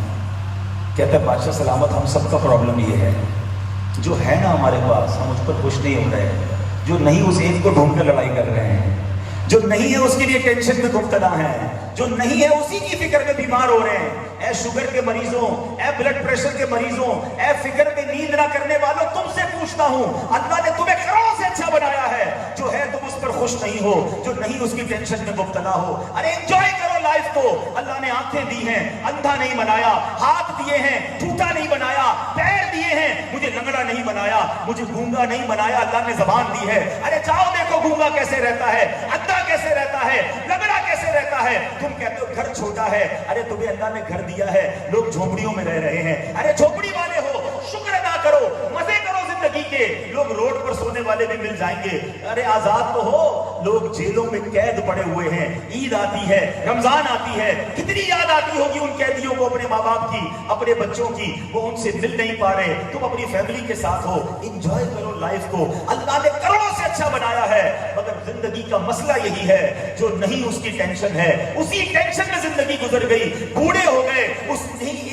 کہتا ہے بادشاہ سلامت, ہم سب کا پرابلم یہ ہے, جو ہے نا ہمارے پاس ہم اس پر خوش نہیں ہو رہے, جو نہیں اس ایک کو ڈھونڈ کر لڑائی کر رہے ہیں, جو نہیں ہے اس کے لیے ٹینشن میں مبتلا ہیں, جو نہیں ہے اسی کی فکر میں بیمار ہو رہے ہیں. اے شوگر کے مریضوں, اے بلڈ پریشر کے مریضوں, اے فکر میں نیند نہ کرنے والوں, تم سے پوچھتا ہوں اللہ نے تمہیں کروڑوں سے اچھا بنایا ہے. جو ہے تم اس پر خوش نہیں ہو, جو نہیں اس کی ٹینشن میں مبتلا ہو. ارے انجوائے کرو لائف کو. اللہ نے آنکھیں دی ہیں, اندھا نہیں بنایا. ہاتھ دیے ہیں, ٹوٹا نہیں بنایا. پیر دیے ہیں, مجھے لنگڑا نہیں بنایا, مجھے گونگا نہیں بنایا. اللہ نے زبان دی ہے. ارے جاؤ دیکھو گونگا کیسے رہتا ہے, اندھا کیسے رہتا ہے, لنگڑا کیسے رہتا ہے. تم کہتے ہو گھر چھوٹا ہے, ارے تمہیں اللہ نے گھر دیا ہے, لوگ جھوپڑیوں میں رہ رہے ہیں. ارے جھوپڑی والے ہو, شکر ادا کرو, مزے کرو زندگی کے. لوگ روڈ پر سونے والے بھی مل جائیں گے. ارے آزاد تو ہو, لوگ جیلوں میں قید پڑے ہوئے ہیں. عید آتی ہے, رمضان آتی ہے, کتنی یاد آتی ہوگی ان قیدیوں کو اپنے ماں باپ کی, اپنے بچوں کی. وہ ان سے مل نہیں پا رہے, تم اپنی فیملی کے ساتھ ہو. انجوائے کرو لائف کو, اللہ نے کروڑوں سے اچھا بنایا ہے. مگر زندگی کا مسئلہ یہی ہے, جو نہیں اس کی ٹینشن ہے, اسی ٹینشن میں زندگی گزر گئی. بوڑھے ہو گئے اس نہیں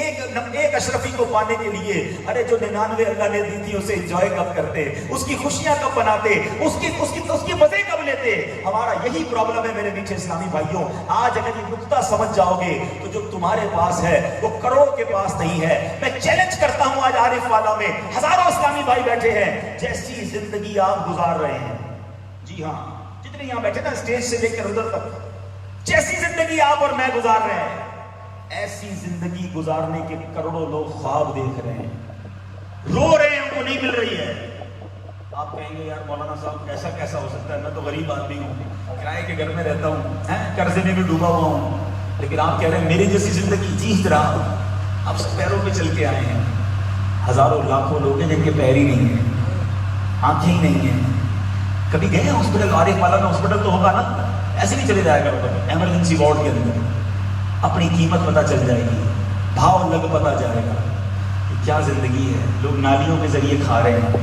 ایک اشرفی کو پانے کے لیے. ارے جو 99 اللہ نے دی تھی اسے انجوائے کب کرتے, اس کی خوشیاں کب بناتے, اس کی مزے کب لیتے. ہمارا یہی پرابلم ہے میرے میٹھے اسلامی بھائیوں. آج اگر یہ نقطہ سمجھ جاؤ گے تو جو تمہارے پاس ہے وہ کروڑ کے پاس نہیں ہے. میں چیلنج کرتا ہوں, آج عارف والا میں ہزاروں اسلامی بھائی بیٹھے ہیں, جیسی زندگی آپ گزار رہے ہیں, جی ہاں جتنے یہاں بیٹھے نا اسٹیج سے لے کر ادھر تک, جیسی زندگی آپ اور میں گزار رہے ہیں, ایسی زندگی گزارنے کے کروڑوں لوگ خواب دیکھ رہے ہیں, رو رہے ہیں, ان کو نہیں مل رہی ہے. آپ کہیں گے یار مولانا صاحب ایسا کیسا ہو سکتا ہے, میں تو غریب آدمی ہوں, کرائے کے گھر میں رہتا ہوں, قرضے میں بھی ڈوبا ہوا ہوں. لیکن آپ کہہ رہے ہیں میری جیسی زندگی جی طرح. آپ سب پیروں پہ چل کے آئے ہیں. ہزاروں لاکھوں لوگ ہیں جن کے پیر ہی نہیں ہیں, آنکھیں ہی نہیں ہیں. کبھی گئے ہیں ہاسپٹل؟ عارف والا میں ہاسپٹل تو ہوگا نا, ایسے نہیں چلے جائے گا ایمرجنسی وارڈ کے اندر. اپنی قیمت پتہ چل جائے گی, بھاؤ لگ پتہ جائے گا کہ کیا زندگی ہے. لوگ نالیوں کے ذریعے کھا رہے ہیں.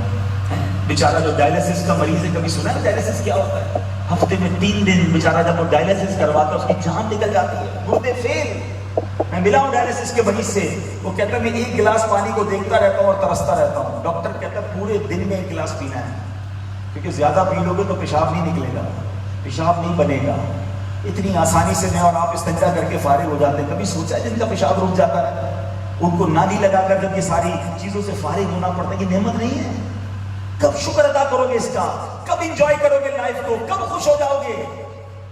بیچارہ جو ڈائلسس کا مریض ہے, کبھی سنا ہے ڈائلسس کیا ہوتا ہے؟ ہفتے میں 3 دن بیچارہ جب وہ ڈائلسس کرواتا ہے اس کی جان نکل جاتی ہے, گردے فیل. میں ملا ہوں ڈائلسس کے مریض سے, وہ کہتا ہے میں ایک گلاس پانی کو دیکھتا رہتا ہوں اور ترستا رہتا ہوں. ڈاکٹر کہتا ہے پورے دن میں 1 گلاس پینا ہے, کیونکہ زیادہ پی لو گے تو پیشاب نہیں نکلے گا, پیشاب نہیں بنے گا. اتنی آسانی سے میں اور آپ استنجا کر کے فارغ ہو جاتے ہیں. کبھی سوچا ہے جن کا پیشاب رک جاتا ہے, ان کو نالی لگا کر جب یہ ساری چیزوں سے فارغ ہونا پڑتا ہے, یہ نعمت نہیں ہے. کب شکر ادا کرو گے اس کا, کب انجوائے کرو گے لائف کو, کب خوش ہو جاؤ گے.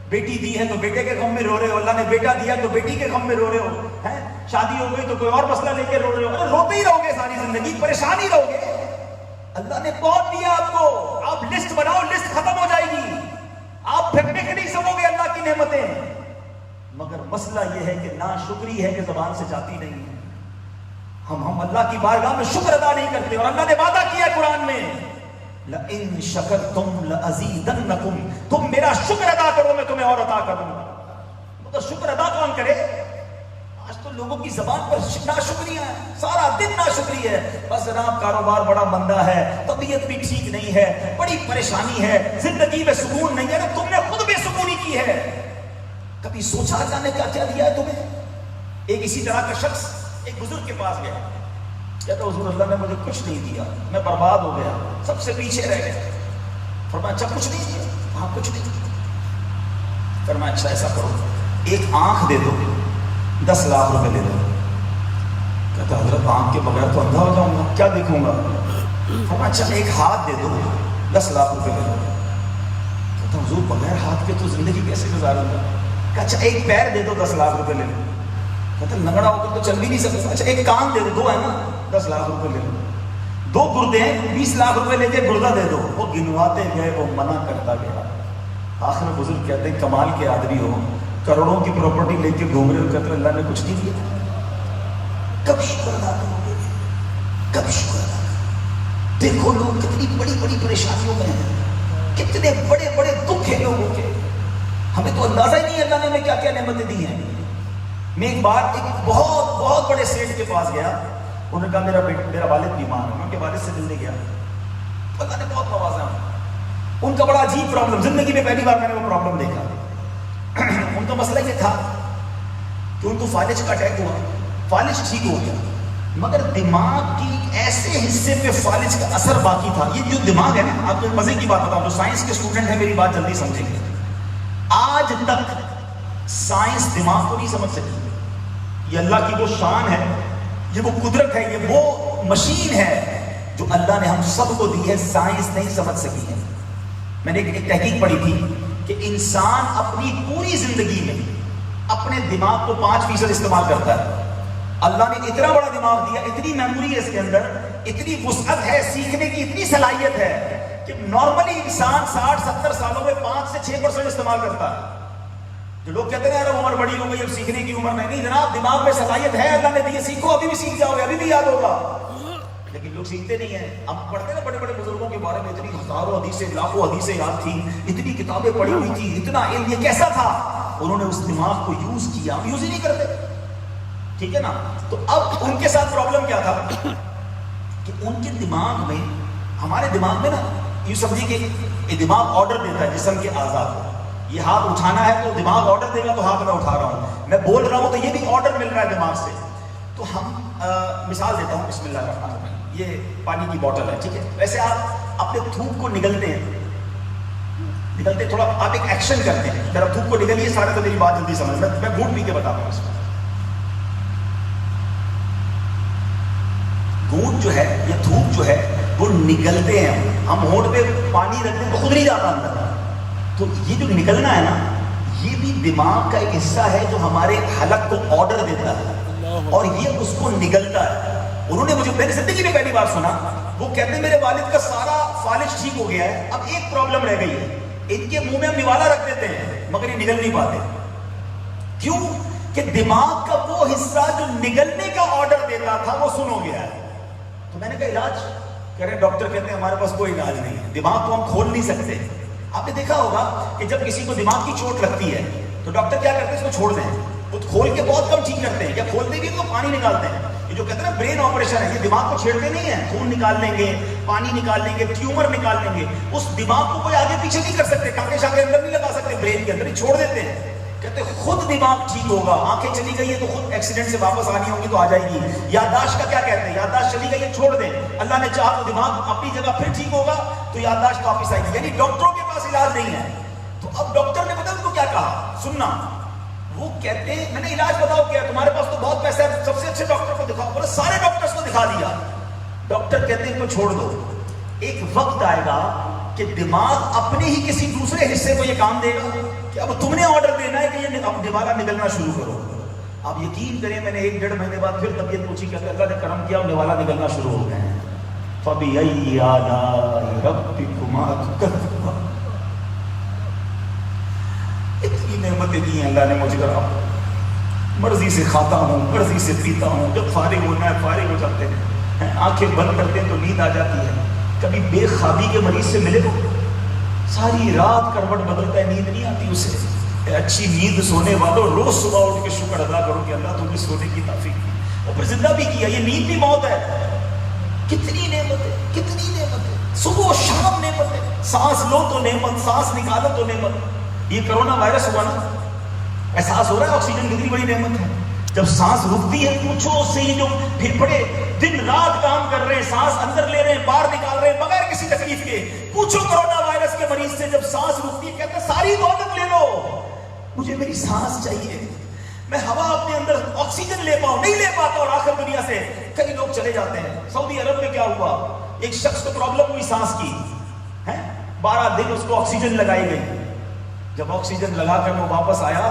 بیٹی دی ہے تو بیٹے کے غم میں رو رہے ہو, اللہ نے بیٹا دیا تو بیٹی کے غم میں رو رہے ہو, شادی ہو گئی تو کوئی اور مسئلہ لے کے رو رہے ہو. ارے روتے ہی رہو گے ساری زندگی, پریشان ہی رہو گے. اللہ نے بہت دیا آپ کو, آپ لسٹ بناؤ, لسٹ ختم ہو جائے گی. آپ پھینکنے کے نہیں سکو گے اللہ کی نعمتیں. مگر مسئلہ یہ ہے کہ ناشکری ہے کہ زبان سے جاتی نہیں ہے. ہم اللہ کی بارگاہ میں شکر ادا نہیں کرتے. اور اللہ نے وعدہ کیا قرآن میں, لَإِن شَكَرْتُمْ لَأَزِيدَنَّكُمْ, تم میرا شکر ادا کرو میں تمہیں اور عطا کروں گا. تو شکر ادا کون کرے؟ آج تو لوگوں کی زبان پر ناشکریاں ہیں, سارا دن ناشکری ہے. بس جناب کاروبار بڑا مندہ ہے, طبیعت بھی ٹھیک نہیں ہے, بڑی پریشانی ہے, زندگی میں سکون نہیں ہے. تم نے خود بے سکونی کی ہے. کبھی سوچا اللہ نے کیا کیا دیا ہے تمہیں؟ ایک اسی طرح کا شخص ایک بزرگ کے پاس گیا, کہتا حضور اللہ نے مجھے کچھ نہیں دیا, میں برباد ہو گیا, سب سے پیچھے رہ گیا. فرمایا اچھا کچھ نہیں دیا؟ ہاں کچھ نہیں دیا. فرمایا اچھا ایسا کرو, ایک آنکھ دے دو, 10 لاکھ روپے دے دو. کہتا حضرت آنکھ کے بغیر تو اندھا ہو جاؤں گا، کیا دیکھوں گا؟ اچھا ایک ہاتھ دے دو، 10 لاکھ روپے لے لو۔ کہتا حضور بغیر ہاتھ کے تو زندگی کیسے گزاروں گا؟ کہ اچھا ایک پیر دے دو، 10 لاکھ روپے لے لو۔ کہتا لنگڑا ہو کر تو چل بھی نہیں سکتا۔ اچھا ایک کان دے دو، 2 ہے نا، 10 لاکھ روپے لے لو۔ 2 گردے ہیں، 20 لاکھ روپے لے کے گردہ دے دو۔ وہ گنواتے گئے، وہ منع کرتا گیا۔ آخر میں بزرگ کہتے ہیں کمال کے آدمی ہو، کروڑوں کی پراپرٹی لے کے گھوم رہے ہو، کہتے اللہ نے کچھ نہیں دیا، کب شکر ادا کرو گے؟ کب شکر ادا کرو؟ دیکھو لوگ کتنی بڑی بڑی پریشانیوں میں ہیں، کتنے بڑے بڑے دکھ ہیں لوگوں کے، ہمیں تو اندازہ ہی نہیں اللہ نے ہمیں کیا کیا نعمتیں دی ہیں۔ میں ایک بار ایک بہت بہت بڑے سیٹ کے پاس گیا، انہوں نے کہا میرا والد بیمار ہے، ان کے والد سے ملنے گیا، اللہ نے بہت نوازا، ان کا بڑا عجیب پرابلم، زندگی میں پہلی بار میں نے وہ پرابلم دیکھا۔ ان کا مسئلہ یہ تھا کہ ان کو فالج کا اٹیک ہوا، فالج ٹھیک ہو گیا، مگر دماغ کی ایسے حصے پہ فالج کا اثر باقی تھا۔ یہ جو دماغ ہے نا، آپ کو مزے کی بات بتاؤں، جو سائنس کے اسٹوڈنٹ ہیں میری بات جلدی سمجھیں گے، آج تک سائنس دماغ کو نہیں سمجھ سکی۔ یہ اللہ کی وہ شان ہے، یہ وہ قدرت ہے، یہ وہ مشین ہے جو اللہ نے ہم سب کو دی ہے، سائنس نہیں سمجھ سکی ہے۔ میں نے ایک تحقیق پڑھی تھی کہ انسان اپنی پوری زندگی میں اپنے دماغ کو 5% استعمال کرتا ہے۔ اللہ نے اتنا بڑا دماغ دیا، اتنی میموری ہے اس کے اندر، اتنی وسعت ہے، سیکھنے کی اتنی صلاحیت ہے کہ نارملی انسان 60-70 سالوں میں 5 سے 6% استعمال کرتا ہے۔ جو لوگ کہتے ہیں یار عمر بڑی ہو گئی اب سیکھنے کی عمر نہیں جناب، دماغ میں صلاحیت ہے، اللہ نے دی، سیکھو، ابھی بھی سیکھ جاؤ گے، ابھی بھی یاد ہوگا، لیکن لوگ سیکھتے نہیں ہیں۔ ہم پڑھتے ہیں بڑے بڑے بزرگوں کے بارے میں، اتنی ہزاروں حدیثیں، لاکھوں حدیثیں یاد تھی، اتنی کتابیں پڑھی ہوئی تھی، اتنا علم، یہ کیسا تھا؟ انہوں نے اس دماغ کو یوز کیا، ہم یوز ہی نہیں کرتے، ٹھیک ہے نا؟ تو اب ان کے ساتھ پرابلم کیا تھا کہ ان کے دماغ میں، ہمارے دماغ میں نا، یہ سمجھیے کہ یہ دماغ آرڈر دیتا ہے جسم کے اعضاء کو، یہ ہاتھ اٹھانا ہے تو دماغ آرڈر دے گا تو ہاتھ میں اٹھا رہا ہوں، میں بول رہا ہوں تو یہ بھی آرڈر مل رہا ہے دماغ سے۔ تو ہم مثال دیتا ہوں، بسم اللہ الرحمن الرحیم، یہ پانی کی بوتل ہے، ٹھیک ہے، ویسے آپ اپنے تھوک کو نگلتے ہیں، نگلتے تھوڑا آپ ایک ایکشن کرتے ہیں، ذرا تھوک کو نگلیے سارے، تو میری بات جلدی سمجھ، میں گھونٹ پی کے بتاتا ہوں اس میں۔ گھونٹ جو ہے یا تھوک جو ہے وہ نگلتے ہیں، ہم ہونٹ پہ پانی رکھتے ہیں تو خود نہیں جاتا اندر، تو یہ جو نکلنا ہے نا، یہ بھی دماغ کا ایک حصہ ہے جو ہمارے حلق کو آرڈر دیتا ہے اور یہ اس کو نگلتا ہے۔ انہوں نے مجھے میری زندگی میں پہلی بار سنا، وہ کہتے ہیں میرے والد کا سارا فالج ٹھیک ہو گیا ہے، اب ایک پرابلم رہ گئی ہے، ان کے منہ میں ہم نوالا رکھ دیتے ہیں مگر یہ نگل نہیں پاتے۔ کیوں؟ کہ دماغ کا وہ حصہ جو نگلنے کا آرڈر دیتا تھا وہ سن ہو گیا ہے۔ تو میں نے کہا علاج؟ کہہ رہے ڈاکٹر کہتے ہیں ہمارے پاس کوئی علاج نہیں ہے، دماغ کو ہم کھول نہیں سکتے۔ آپ نے دیکھا ہوگا کہ جب کسی کو دماغ کی چوٹ لگتی ہے تو ڈاکٹر کیا کرتے ہیں؟ اس کو چھوڑ دیں، وہ کھول کے بہت کم ٹھیک کرتے ہیں، یا کھولتے بھی تو پانی نکالتے ہیں۔ یہ جو کہتے ہیں نا برین آپریشن ہے، یہ دماغ کو چھیڑتے نہیں ہیں، خون نکال لیں گے، پانی نکال لیں گے، ٹیومر نکال لیں گے، اس دماغ کو کوئی آگے پیچھے نہیں کر سکتے، ٹانکے شاکے اندر نہیں لگا سکتے، برین کے اندر ہی چھوڑ دیتے ہیں۔ کہتے خود دماغ ٹھیک ہوگا، آنکھیں چلی گئی ہے تو خود ایکسیڈنٹ سے واپس آنی ہوگی تو آ جائے گی، یادداشت کا کیا کہتے ہیں، یادداشت چلی گئی ہے چھوڑ دیں، اللہ نے چاہا تو دماغ اپنی جگہ پھر ٹھیک ہوگا تو یادداشت واپس آئے گی، یعنی ڈاکٹروں کے پاس علاج نہیں ہے۔ تو اب ڈاکٹر نے پتہ ان کو کیا کہا، سننا، وہ کہتے ہیں میں نے علاج بتاؤ کیا، تمہارے پاس تو بہت پیسہ ہے، سب سے اچھے ڈاکٹر کو دکھاؤ، بولے سارے ڈاکٹرز کو دکھا دیا۔ ڈاکٹر کہتے ہیں ان کو چھوڑ دو، ایک وقت آئے گا کہ دماغ اپنے ہی کسی دوسرے حصے کو یہ کام دے گا کہ اب تم نے آرڈر دینا ہے کہ یہ اب نوالا نگلنا شروع کرو۔ آپ یقین کریں میں نے 1-1.5 مہینے بعد پھر طبیعت پوچھی، کہتے اللہ نے کرم کیا اور نوالا نگلنا شروع ہو گئے ہیں۔ فَبِأَيِّ آلَاءِ رَبِّكُمَا تُكَذِّبَانِ، اتنی نعمتیں دی ہیں اللہ نے مجھ پر، مرضی سے کھاتا ہوں، مرضی سے پیتا ہوں، جب فارغ ہونا ہے فارغ ہو جاتے ہیں، آنکھیں بند کرتے ہیں تو نیند آ جاتی ہے۔ کبھی بے خوابی کے مریض سے ملے ہو، ساری رات کروٹ بدلتا ہے، نیند نہیں آتی اسے، اچھی نیند سونے والوں روز صبح اٹھ کے شکر ادا کرو کہ اللہ تم نے سونے کی توفیق دی اور پھر زندہ بھی کیا، یہ نیند بھی موت ہے۔ کتنی نعمتیں، کتنی نعمتیں، صبح و شام نعمتیں، سانس لو تو نعمت، سانس نکالو تو نعمت۔ یہ کرونا وائرس ہوا نا، احساس ہو رہا ہے آکسیجن کتنی بڑی نعمت ہے، جب سانس رکتی ہے پوچھو اس سے، یہ جو پھیپھڑے دن رات کام کر رہے ہیں، سانس اندر لے رہے ہیں باہر نکال رہے ہیں بغیر کسی تکلیف کے، پوچھو کرونا وائرس کے مریض سے جب سانس رکتی ہے کہتے ہیں ساری دولت لے لو، مجھے میری سانس چاہیے، میں ہوا اپنے اندر آکسیجن لے پاؤں، نہیں لے پاتا، اور آخر دنیا سے کئی لوگ چلے جاتے ہیں۔ سعودی عرب میں کیا ہوا، ایک شخص کو پرابلم ہوئی سانس کی، 12 دن اس کو آکسیجن لگائی گئی۔ جب آکسیجن لگا کر وہ واپس آیا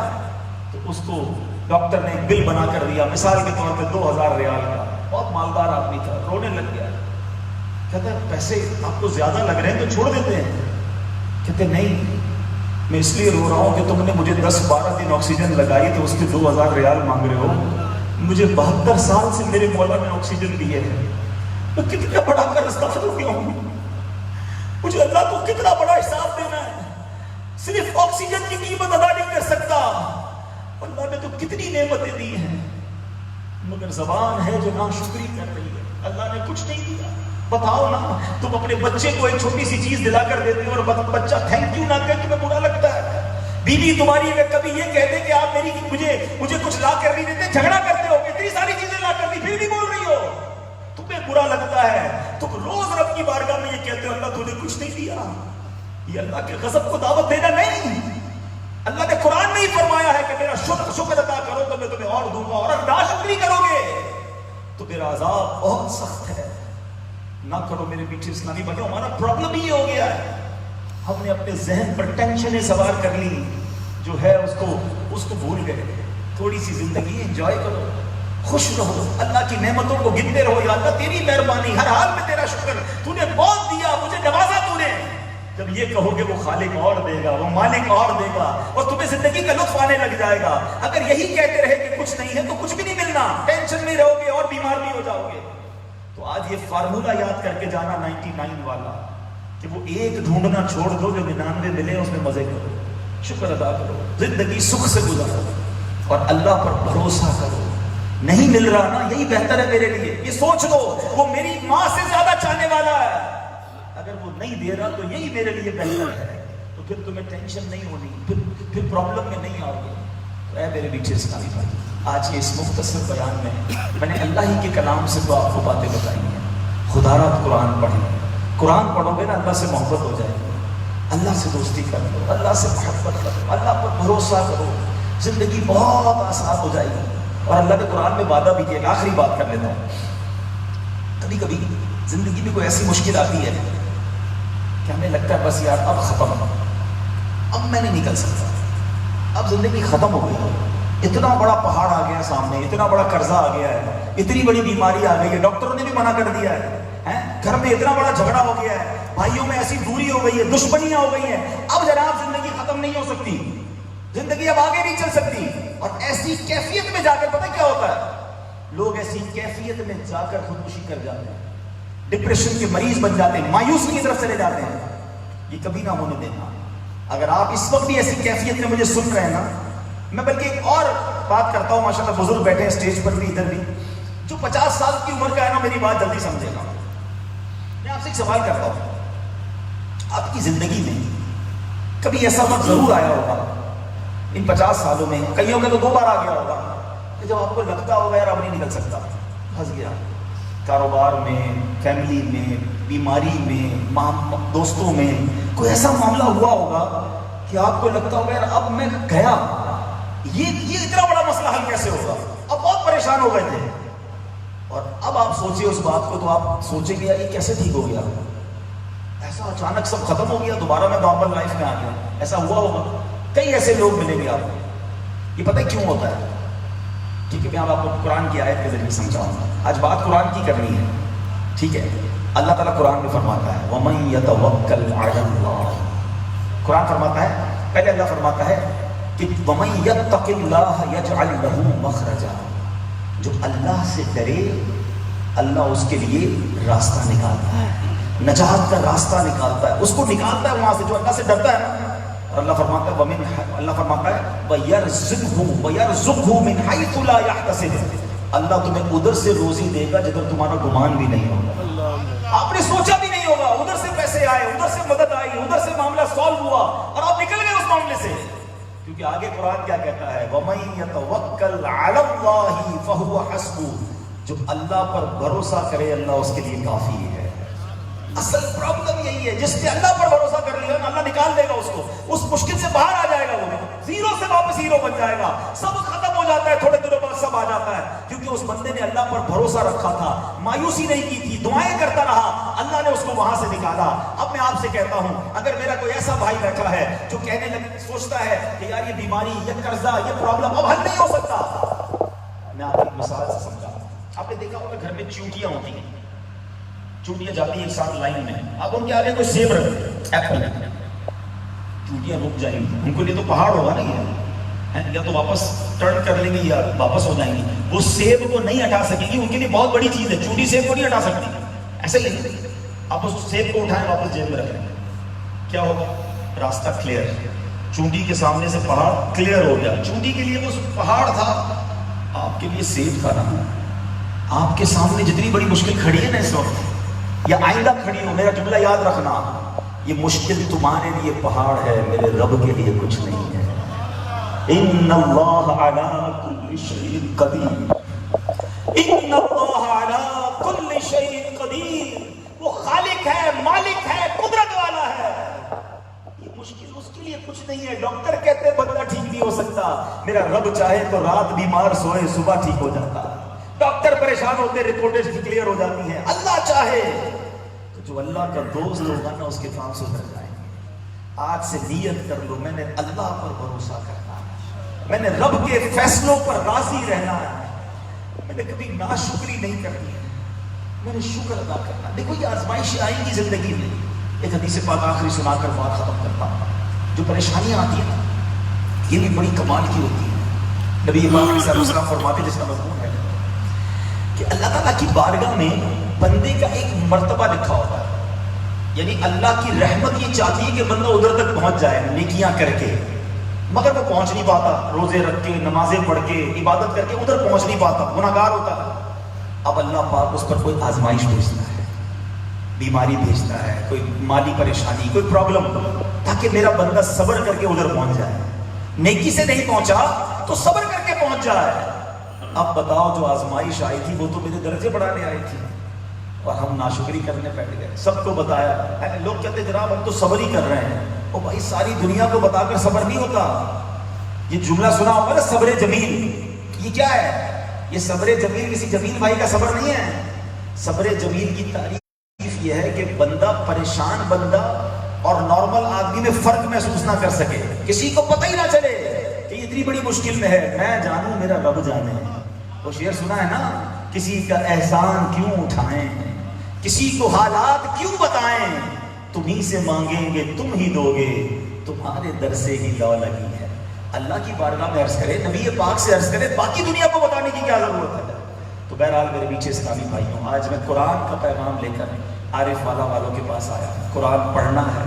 تو اس کو ڈاکٹر نے ایک بل بنا کر دیا، مثال کے طور پہ 2000 ریال کا، بہت مالدار آدمی تھا، رونے لگ گیا۔ کہتا ہے پیسے آپ کو زیادہ لگ رہے ہیں تو چھوڑ دیتے ہیں۔ کہتے نہیں، میں اس لیے رو رہا ہوں کہ تم نے مجھے 10-12 دن آکسیجن لگائی تو اس کے 2000 ریال مانگ رہے ہو، مجھے 72 سال سے میرے مولا نے آکسیجن دیے ہیں، میں کتنا بڑا قرضدار ہو گیا ہوں، مجھے اللہ کو کتنا بڑا حساب دینا ہے، صرف آکسیجن کی قیمت ادا نہیں کر سکتا، اللہ نے تو کتنی نعمتیں دی ہیں، مگر زبان ہے جو ناشکری کر رہی ہے، اللہ نے کچھ نہیں دیا۔ بتاؤ نا، تم اپنے بچے کو ایک چھوٹی سی چیز دلا کر دیتے ہو اور بچہ تھینک یو نہ کہ تمہیں برا لگتا ہے۔ بیوی تمہاری اگر کبھی یہ کہہ دے کہ آپ مجھے کچھ لا کر نہیں دیتے، جھگڑا کرتے ہو، اتنی ساری چیزیں لا کر دی پھر بھی بول رہی ہو، تمہیں برا لگتا ہے، تم روز رب کی بارگاہ میں یہ کہتے ہو اللہ تجھے کچھ نہیں دیا۔ یہ اللہ کے غضب کو دعوت دینا نہیں۔ اللہ نے قرآن میں ہی فرمایا ہے کہ میرا شکر ادا کرو تو میں تمہیں اور دوں گا، اور اگر ناشکری کرو گے تو میرا عذاب بہت سخت ہے۔ نہ کرو میرے پیچھے اسلامی بھائیوں، ہمارا پرابلم ہی ہو گیا ہے، ہم نے اپنے ذہن پر ٹینشنیں سوار کر لی، جو ہے اس کو بھول گئے۔ تھوڑی سی زندگی انجوائے کرو، خوش رہو، اللہ کی نعمتوں کو گنتے رہو، یا اللہ تیری مہربانی، ہر حال میں تیرا شکر، تو نے بہت دیا، مجھے نوازا تو نے۔ جب یہ کہو گے وہ خالق اور دے گا، وہ مالک اور دے گا، اور تمہیں زندگی کا لطف آنے لگ جائے گا۔ اگر یہی کہتے رہے کہ کچھ نہیں ہے تو کچھ بھی نہیں ملنا، ٹینشن میں رہو گے اور بیمار بھی ہو جاؤ گے۔ تو آج یہ فارمولہ یاد کر کے جانا 99 والا، کہ وہ ایک ڈھونڈنا چھوڑ دو، جو 99 ملے اس میں مزے کرو، شکر ادا کرو، زندگی سکھ سے گزارو اور اللہ پر بھروسہ کرو۔ نہیں مل رہا نا، یہی بہتر ہے میرے لیے، یہ سوچ لو وہ میری ماں سے زیادہ چاہنے والا ہے، اگر وہ نہیں دے رہا تو یہی میرے لیے بہتر ہے، تو پھر تمہیں ٹینشن نہیں ہونی، پھر پرابلم میں نہیں آؤ گے۔ تو اے میرے میٹھے اسلامی بھائی، آج کے اس مختصر بیان میں نے اللہ ہی کے کلام سے تو آپ کو باتیں بتائی ہیں۔ خدا را قرآن پڑھیں، قرآن پڑھو گے نا اللہ سے محبت ہو جائے گی، اللہ سے دوستی کر لو، اللہ سے محبت کرو، اللہ پر بھروسہ کرو، زندگی بہت آسان ہو جائے گی۔ اور اللہ نے قرآن میں وعدہ بھی کیا۔ آخری بات کر لیتا ہوں، کبھی کبھی زندگی میں کوئی ایسی مشکل آتی ہے کہ ہمیں لگتا ہے بس یار اب ختم، اب میں نہیں نکل سکتا، اب زندگی ختم ہو گئی، اتنا بڑا پہاڑ آ گیا سامنے، اتنا بڑا قرضہ آ گیا ہے، اتنی بڑی بیماری آ گئی ہے، ڈاکٹروں نے بھی منع کر دیا ہے، گھر میں اتنا بڑا جھگڑا ہو گیا ہے، بھائیوں میں ایسی دوری ہو گئی ہے، دشمنیاں ہو گئی ہیں، اب جناب زندگی ختم نہیں ہو سکتی، زندگی اب آگے نہیں چل سکتی۔ اور ایسی کیفیت میں جا کر پتہ کیا ہوتا ہے، لوگ ایسی کیفیت میں جا کر خودکشی کر جاتے ہیں، ڈپریشن کے مریض بن جاتے ہیں، مایوسی کی طرف چلے جاتے ہیں۔ یہ کبھی نہ ہونے دینا۔ اگر آپ اس وقت بھی ایسی کیفیت میں مجھے سن رہے ہیں نا، میں بلکہ ایک اور بات کرتا ہوں، ماشاءاللہ بزرگ بیٹھے ہیں اسٹیج پر بھی، ادھر بھی، جو 50 سال کی عمر کا ہے نا، میری بات جلدی سمجھے گا۔ میں آپ سے ایک سوال کرتا ہوں، آپ کی زندگی میں کبھی ایسا وقت ضرور آیا ہوگا ان 50 سالوں میں، کئیوں کے تو 2 بار آ گیا ہوگا، کہ جب آپ کو لگتا ہوگا یار اب نہیں نکل سکتا، پھنس گیا، کاروبار میں، فیملی میں، بیماری میں، دوستوں میں، کوئی ایسا معاملہ ہوا ہوگا کہ آپ کو لگتا ہوگا یار اب میں گیا، یہ اتنا بڑا مسئلہ حل کیسے ہوگا، اب بہت پریشان ہو گئے تھے، اور اب آپ سوچیں اس بات کو تو آپ سوچیں گے یار یہ کیسے ٹھیک ہو گیا، ایسا اچانک سب ختم ہو گیا، دوبارہ میں نارمل لائف میں آ گیا، ایسا ہوا ہوگا۔ کئی ایسے لوگ ملیں گے آپ کو، یہ پتہ کیوں ہوتا ہے؟ ٹھیک ہے، میں آپ کو قرآن کی آیت کے ذریعے سمجھاؤں گا، آج بات قرآن کی کرنی ہے، ٹھیک ہے۔ اللہ تعالیٰ قرآن میں فرماتا ہے وَمَن يَتَوَكَّلْ عَلَى اللَّهِ، قرآن فرماتا ہے، پہلے اللہ فرماتا ہے کہ وَمَن يَتَّقِ اللَّهَ يَجْعَلْ لَهُ مَخْرَجًا، جو اللہ سے ڈرے اللہ اس کے لیے راستہ نکالتا ہے، نجات کا راستہ نکالتا ہے، اس کو نکالتا ہے وہاں سے، جو اللہ سے ڈرتا ہے نا۔ اور اللہ فرماتا ہے اللہ فرماتا ہے وَيَرْزُقْهُ مِنْ حَيْثُ لَا يَحْتَسِبُ، اللہ تمہیں ادھر سے روزی دے گا جدھر تمہارا گمان بھی نہیں ہوگا، آپ نے سوچا بھی نہیں ہوگا، ادھر سے پیسے آئے، ادھر سے مدد آئی، ادھر سے معاملہ سالو ہوا اور آپ نکل گئے اس معاملے سے، کیونکہ آگے قرآن کیا کہتا ہے وَمَن يَتَوَكَّلْ عَلَى اللَّهِ فَهُوَ حَسْبُهُ، جو اللہ پر بھروسہ کرے اللہ اس کے لیے کافی ہے، اصل پرابلم یہی ہے، جس نے اللہ پر بھروسہ کر لیا نا اللہ نکال دے گا اس کو، اس مشکل سے باہر آ جائے گا، وہ زیرو سے واپس ہیرو بن جائے گا، سب ختم ہو جاتا ہے، تھوڑے دنوں بعد سب آ جاتا ہے، کیونکہ اس بندے نے اللہ پر بھروسہ رکھا تھا، مایوسی نہیں کی تھی، دعائیں کرتا رہا، اللہ نے اس کو وہاں سے نکالا۔ اب میں آپ سے کہتا ہوں اگر میرا کوئی ایسا بھائی بیٹھا ہے جو کہنے لگے سوچتا ہے کہ یار یہ بیماری، یہ قرضہ، یہ پرابلم اب حل نہیں ہو سکتا، میں آپ کی مثال سے سمجھا۔ آپ نے دیکھا ہوگا گھر میں چونٹیاں ہوتی ہیں، چونٹیاں جاتی ہیں ایک ساتھ لائن میں، اب ان کے آگے کوئی سیب رکھ ایپل، چونٹیاں رک جائیں گی، ان کو لیے تو پہاڑ ہوگا نا، یہ یا تو واپس ٹرن کر لیں گی یا واپس ہو جائیں گی، وہ سیب کو نہیں ہٹا سکے گی، ان کے لیے بہت بڑی چیز ہے، چونٹی سیب کو نہیں ہٹا سکتی، ایسے ہی آپ اس سیب کو اٹھائیں واپس جیب میں رکھیں، کیا ہوگا؟ راستہ کلیئر، چونٹی کے سامنے سے پہاڑ کلیئر ہو گیا، چونٹی کے لیے وہ پہاڑ تھا، آپ کے لیے سیب تھا نا۔ آپ کے سامنے جتنی بڑی مشکل کھڑی ہے نا اس وقت، یا آئندہ کھڑی ہو، میرا جملہ یاد رکھنا، یہ مشکل تمہارے لیے پہاڑ ہے، میرے رب کے لیے کچھ نہیں ہے۔ ان اللہ علی کل شیء قدیر، ان اللہ علی کل شیء قدیر، وہ خالق ہے، مالک ہے، قدرت والا ہے، یہ مشکل اس کے لیے کچھ نہیں ہے۔ ڈاکٹر کہتے بندہ ٹھیک نہیں ہو سکتا، میرا رب چاہے تو رات بیمار سوئے صبح ٹھیک ہو جاتا، ڈاکٹر پریشان ہوتے رپورٹیں کلیئر ہو جاتی ہیں، اللہ چاہے تو جو اللہ کا دوست ہوگا نا اس کے کام سدھر جائیں گے۔ آج سے نیت کر لو میں نے اللہ پر بھروسہ کرنا ہے، میں نے رب کے فیصلوں پر راضی رہنا ہے، میں نے کبھی ناشکری نہیں کرنی ہے، میں نے شکر ادا کرنا۔ دیکھو یہ آزمائشیں آئیں گی زندگی میں، ایک حدیث پاک آخری سنا کر بات ختم کرتا ہوں۔ جو پریشانیاں آتی ہیں یہ بھی بڑی کمال کی ہوتی ہیں۔ نبی پاک صلی اللہ علیہ وسلم فرماتے جس کا مضمون ہے کہ اللہ تعالیٰ کی بارگاہ میں بندے کا ایک مرتبہ لکھا ہوتا ہے، یعنی اللہ کی رحمت یہ چاہتی ہے کہ بندہ ادھر تک پہنچ جائے نیکیاں کر کے، مگر وہ پہنچ نہیں پاتا، روزے رکھ کے، نمازیں پڑھ کے، عبادت کر کے ادھر پہنچ نہیں پاتا، گناہگار ہوتا ہے۔ اب اللہ پاک اس پر کوئی آزمائش بھیجتا ہے، بیماری بھیجتا ہے، کوئی مالی پریشانی، کوئی پرابلم، تاکہ میرا بندہ صبر کر کے ادھر پہنچ جائے، نیکی سے نہیں پہنچا تو صبر کر کے پہنچ جائے۔ اب بتاؤ جو آزمائش آئی تھی وہ تو میرے درجے بڑھانے آئی تھی، اور ہم ناشکری کرنے بیٹھ گئے، سب کو بتایا، لوگ کہتے جناب ہم تو صبر ہی کر رہے ہیں، او بھائی ساری دنیا کو بتا کر صبر نہیں ہوتا۔ یہ جملہ سنا ہوگا نا صبر جمیل، یہ کیا ہے؟ یہ صبر جمیل کسی جمیل بھائی کا صبر نہیں ہے، صبر جمیل کی تعریف یہ ہے کہ بندہ پریشان بندہ اور نارمل آدمی میں فرق محسوس نہ کر سکے، کسی کو پتہ ہی نہ چلے کہ یہ اتنی بڑی مشکل میں ہے، میں جانوں میرا رب جانے۔ وہ شعر سنا ہے نا، کسی کا احسان کیوں اٹھائیں، کسی کو حالات کیوں بتائیں، تم ہی سے مانگیں گے تم ہی دو گے، تمہارے در سے ہی لو لگی ہے۔ اللہ کی بارگاہ میں عرض کرے، نبی پاک سے عرض کرے، باقی دنیا کو بتانے کی کیا ضرورت ہے؟ تو بہرحال میرے پیچھے اسلامی بھائیوں، آج میں قرآن کا پیغام لے کر عارف والا والوں کے پاس آیا، قرآن پڑھنا ہے،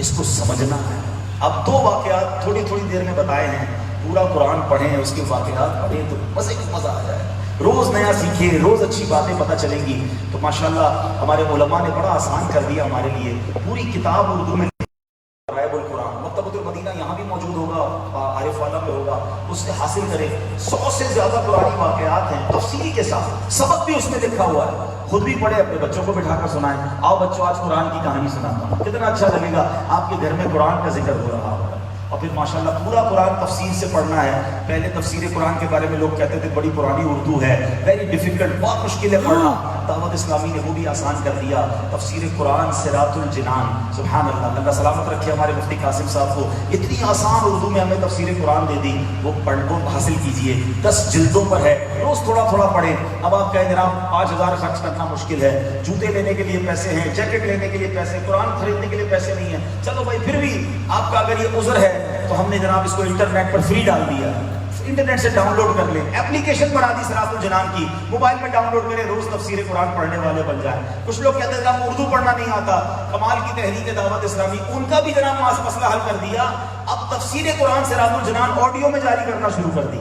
اس کو سمجھنا ہے۔ اب دو واقعات تھوڑی تھوڑی دیر میں بتائے ہیں، پورا قرآن پڑھیں، اس کے واقعات پڑھیں تو مزے کو مزہ آ جائے، روز نیا سیکھیں، روز اچھی باتیں پتہ چلیں گی۔ تو ماشاءاللہ ہمارے علماء نے بڑا آسان کر دیا ہمارے لیے، پوری کتاب اردو میں غائب القرآن، مکتبۃ المدینہ یہاں بھی موجود ہوگا، عارف والا میں ہوگا، اس سے حاصل کریں۔ 100 سے زیادہ قرآنی واقعات ہیں تفصیلی کے ساتھ، سبق بھی اس میں لکھا ہوا ہے، خود بھی پڑھے، اپنے بچوں کو بٹھا کر سنائیں۔ آؤ بچوں آج قرآن کی کہانی سناتا ہوں، کتنا اچھا لگے گا، آپ کے گھر میں قرآن کا ذکر ہو رہا ہوگا۔ اور پھر ماشاءاللہ پورا قرآن تفسیر سے پڑھنا ہے۔ پہلے تفسیر قرآن کے بارے میں لوگ کہتے تھے بڑی پرانی اردو ہے، ویری ڈیفیکلٹ، بہت مشکل ہے پڑھنا، دعوت اسلامی نے وہ بھی آسان کر دیا۔ تفسیر قرآن صراط الجنان، سبحان اللہ، اللہ سلامت رکھے ہمارے مفتی قاسم صاحب کو، اتنی آسان اردو میں ہمیں تفسیر قرآن دے دی، وہ پڑھ کو حاصل کیجئے، 10 جلدوں پر ہے، روز تھوڑا تھوڑا پڑھیں۔ اب آپ کہیں جناب 5000 خرچ کرنا مشکل ہے، جوتے لینے کے لیے پیسے ہیں، جیکٹ لینے کے لیے پیسے، قرآن خریدنے کے لیے پیسے نہیں ہیں، چلو بھائی پھر بھی آپ کا اگر یہ عذر ہے تو ہم نے جناب اس کو انٹرنیٹ پر فری ڈال دیا، انٹرنیٹ سے ڈاؤن لوڈ کر لیں، اپلیکیشن بنا دی صراط الجنان کی، موبائل میں ڈاؤن لوڈ کریں، روز تفسیر قرآن پڑھنے والے بن جائیں۔ کچھ لوگ کہتے ہیں جناب اردو پڑھنا نہیں آتا، کمال کی تحریک دعوت اسلامی، ان کا بھی جناب مسئلہ حل کر دیا، اب تفسیر قرآن صراط الجنان آڈیو میں جاری کرنا شروع کر دی۔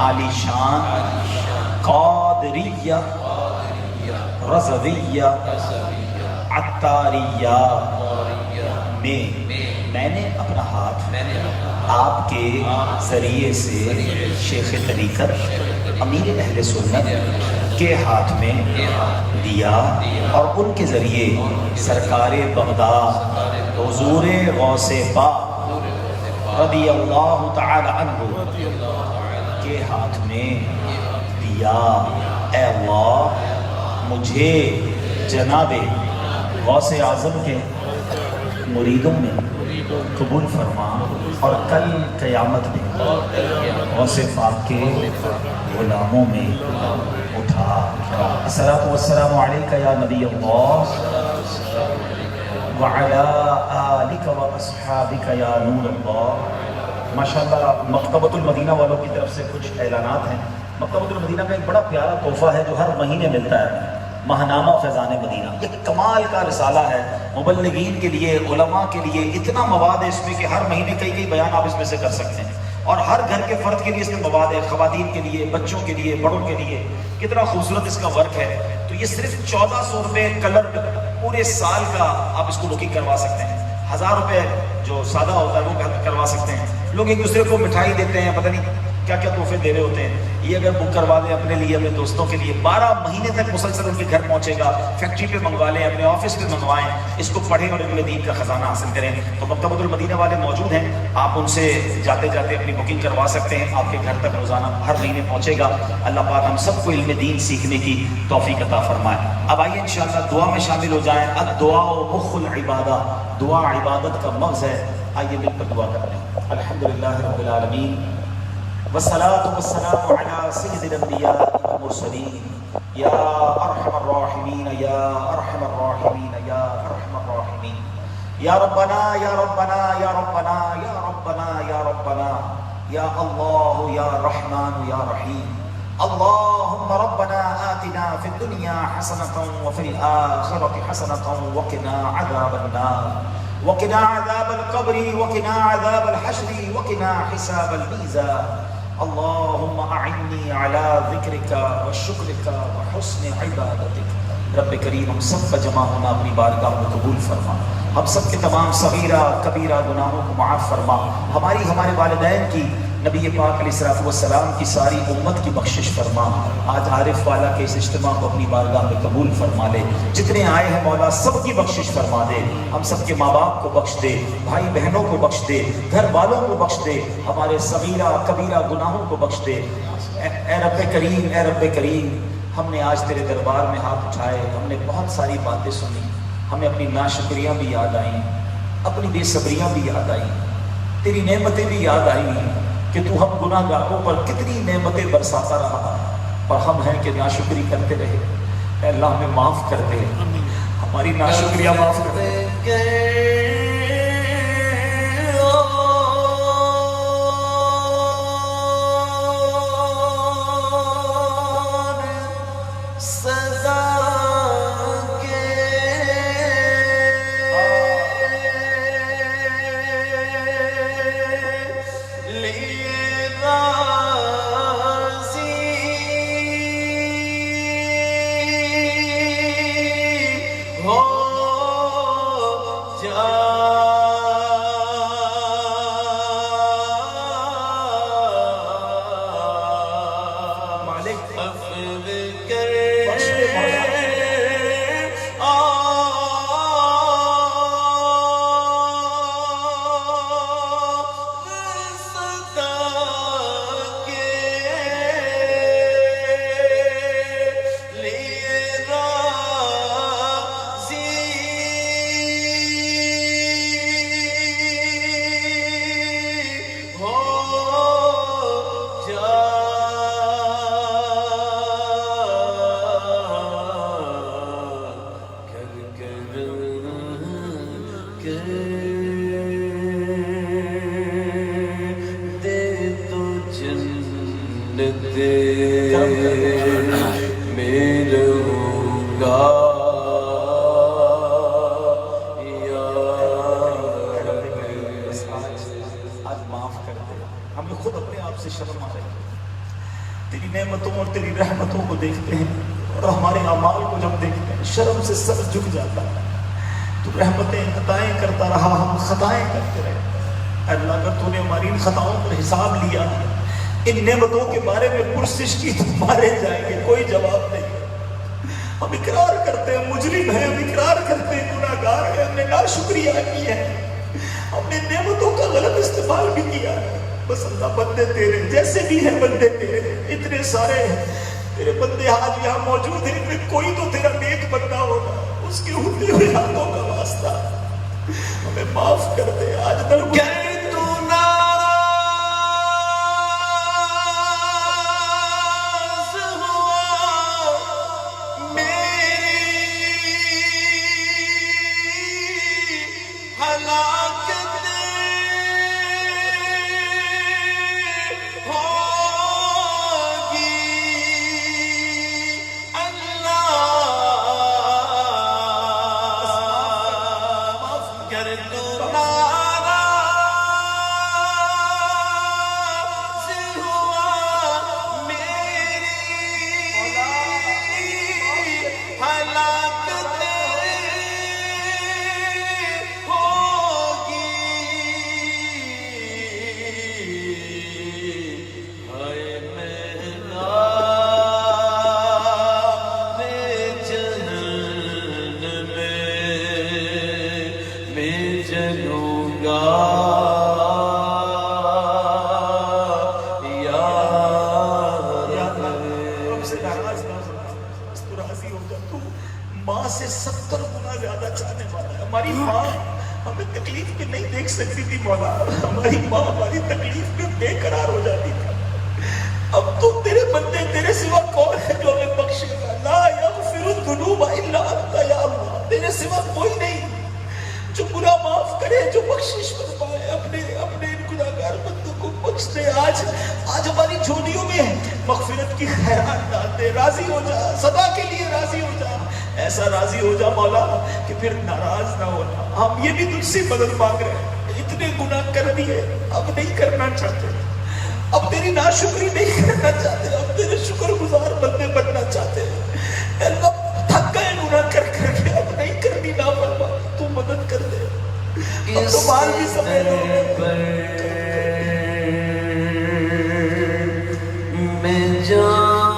عالی شان قادریہ رضویہ عطاریہ میں میں نے اپنا ہاتھ آپ کے ذریعے سے شیخ طریقت امیر اہل سنت کے ہاتھ میں دیا اور ان کے ذریعے سرکار بغداد حضور غوث پاک رضی اللہ تعالی عنہ کے ہاتھ میں دیا۔ اے اللہ مجھے جناب غوث اعظم کے مریدوں میں قبول فرما اور کل قیامت میں غوث پاک کے غلاموں میں اٹھا۔ الصلاۃ والسلام علیک یا نبی اللہ وعلی آلک و اصحابک یا نور اللہ۔ ماشاءاللہ مکتبۃ المدینہ والوں کی طرف سے کچھ اعلانات ہیں۔ مکتبۃ المدینہ کا ایک بڑا پیارا تحفہ ہے جو ہر مہینے ملتا ہے، ماہنامہ فیضان مدینہ۔ یہ کمال کا رسالہ ہے مبلغین کے لیے، علماء کے لیے۔ اتنا مواد ہے اس میں کہ ہر مہینے کئی بیان آپ اس میں سے کر سکتے ہیں، اور ہر گھر کے فرد کے لیے اس میں مواد ہے، خواتین کے لیے، بچوں کے لیے، بڑوں کے لیے۔ کتنا خوبصورت اس کا ورک ہے۔ تو یہ صرف 1400 روپے کلر پورے سال کا آپ اس کو بکنگ کروا سکتے ہیں۔ 1000 روپے جو سادہ ہوتا ہے وہ کروا سکتے ہیں۔ لوگ ایک دوسرے کو مٹھائی دیتے ہیں، پتہ نہیں کیا کیا تحفے دے رہے ہوتے ہیں۔ یہ اگر بک کروا دیں اپنے لیے، اپنے دوستوں کے لیے، 12 مہینے تک مسلسل ان کے گھر پہنچے گا۔ فیکٹری پہ منگوا لیں، اپنے آفس پہ منگوائیں، اس کو پڑھیں اور علم دین کا خزانہ حاصل کریں۔ تو مکتبۃ المدینہ والے موجود ہیں، آپ ان سے جاتے جاتے اپنی بکنگ کروا سکتے ہیں۔ آپ کے گھر تک روزانہ ہر مہینے پہنچے گا۔ اللہ پاک ہم سب کو علم دین سیکھنے کی توفیق عطا فرمائے۔ اب آئیے انشاءاللہ دعا میں شامل ہو جائیں۔ الدعاء مخ العبادہ، دعا عبادت کا مغز ہے۔ آئیے مل کر دعا کرتے ہیں۔ الحمدللہ رب العالمین والصلاة والسلام على سید الانبیاء والمرسلین یا ارحم الراحمین یا ارحم الراحمین یا ارحم الراحمین یا ربنا یا ربنا یا ربنا یا ربنا یا ربنا یا اللہ یا رحمان یا رحیم۔ اللہم ربنا آتنا فی الدنیا حسنة وفی الآخرة حسنة وقنا عذاب النار وقنا عذاب القبر وقنا عذاب الحشر وقنا حساب الميزان۔ اللهم اعني على ذکرک و شکرک و حسن عبادتک۔ رب کریم ہم سب کا جمع ہونا اپنی بارگاہ میں قبول فرما، ہم سب کے تمام صغیرہ کبیرہ گناہوں کو معاف فرما، ہماری ہمارے والدین کی، نبی پاک علیہ الصلوۃ والسلام کی ساری امت کی بخشش فرما۔ آج عارف والا کے اس اجتماع کو اپنی بارگاہ میں قبول فرما لے۔ جتنے آئے ہیں مولا سب کی بخشش فرما دے، ہم سب کے ماں باپ کو بخش دے، بھائی بہنوں کو بخش دے، گھر والوں کو بخش دے، ہمارے صغیرہ کبیرہ گناہوں کو بخش دے۔ اے رب کریم، اے رب کریم، ہم نے آج تیرے دربار میں ہاتھ اٹھائے، ہم نے بہت ساری باتیں سنی، ہمیں اپنی ناشکریاں بھی یاد آئیں، اپنی بے صبریاں بھی یاد آئیں، تیری نعمتیں بھی یاد آئیں کہ تو ہم گناہ گاروں پر کتنی نعمتیں برساتا رہا، پر ہم ہیں کہ ناشکری کرتے رہے۔ اے اللہ ہمیں معاف کر دے، ہماری ناشکریاں معاف کر دے۔ تیری نعمتوں اور تیری رحمتوں کو دیکھتے ہیں اور ہمارے اعمال کو جب دیکھتے ہیں شرم سے سر جھک جاتا ہے. تو رحمتیں عطائیں کرتا رہا، ہم خطائیں کرتے رہے. اللہ اگر تو نے ہماری ان خطاؤں پر حساب لیا، ان نعمتوں کے بارے میں پرسش کی تو مارے جائیں گے، کوئی جواب نہیں. ہم اقرار کرتے ہیں مجرم ہیں، ہم اقرار کرتے ہیں گناہ گار ہیں، ہم نے ناشکریہ کی ہے، ہم نے نعمتوں کا غلط استعمال بھی کیا ہے. بس اللہ بندے تیرے جیسے بھی ہیں، بندے تیرے اتنے سارے ہیں، تیرے بندے آج یہاں موجود ہیں، میں کوئی تو تیرا نیک بندہ ہوگا، اس کے ہوتے ہوئے ہاتھوں کا واسطہ ہمیں معاف کر دے. آج در ماں سے 70 گنا زیادہ چاہنے والا ہے. ہماری ماں ہمیں تکلیف میں نہیں دیکھ سکتی تھی مولا، ہماری ماں ہماری تکلیف میں بے قرار ہو جاتی تھی. اب تو تیرے بندے تیرے سوا کون ہے جو ہمیں بخشے گا؟ لا یغفر الذنوب الا انت یا اللہ، تیرے سوا کوئی نہیں جو گناہ معاف کرے، جو بخشش فرمائے. اپنے گناہگار بندوں کو بخش دے. آج ہماری جھولیوں میں مغفرت کی خیرات ڈال دے. راضی ہو جا، سدا کے لیے راضی ہو جا. ایسا راضی ہو جا مولا کہ پھر ناراض نہ ہونا. ہم یہ بھی تجھ سے مدد مانگ رہے ہیں، اتنے گناہ کر دیے، اب نہیں کرنا چاہتے، اب تیری ناشکری نہیں کرنا چاہتے، اب تیرے شکر گزار بندے بننا چاہتے ہیں. اللہ تھک گئے گناہ کر کے، اب نہیں کرنی نافرمانی. تو مدد کر دے. اب تو بال بھی سمجھ لو میں جان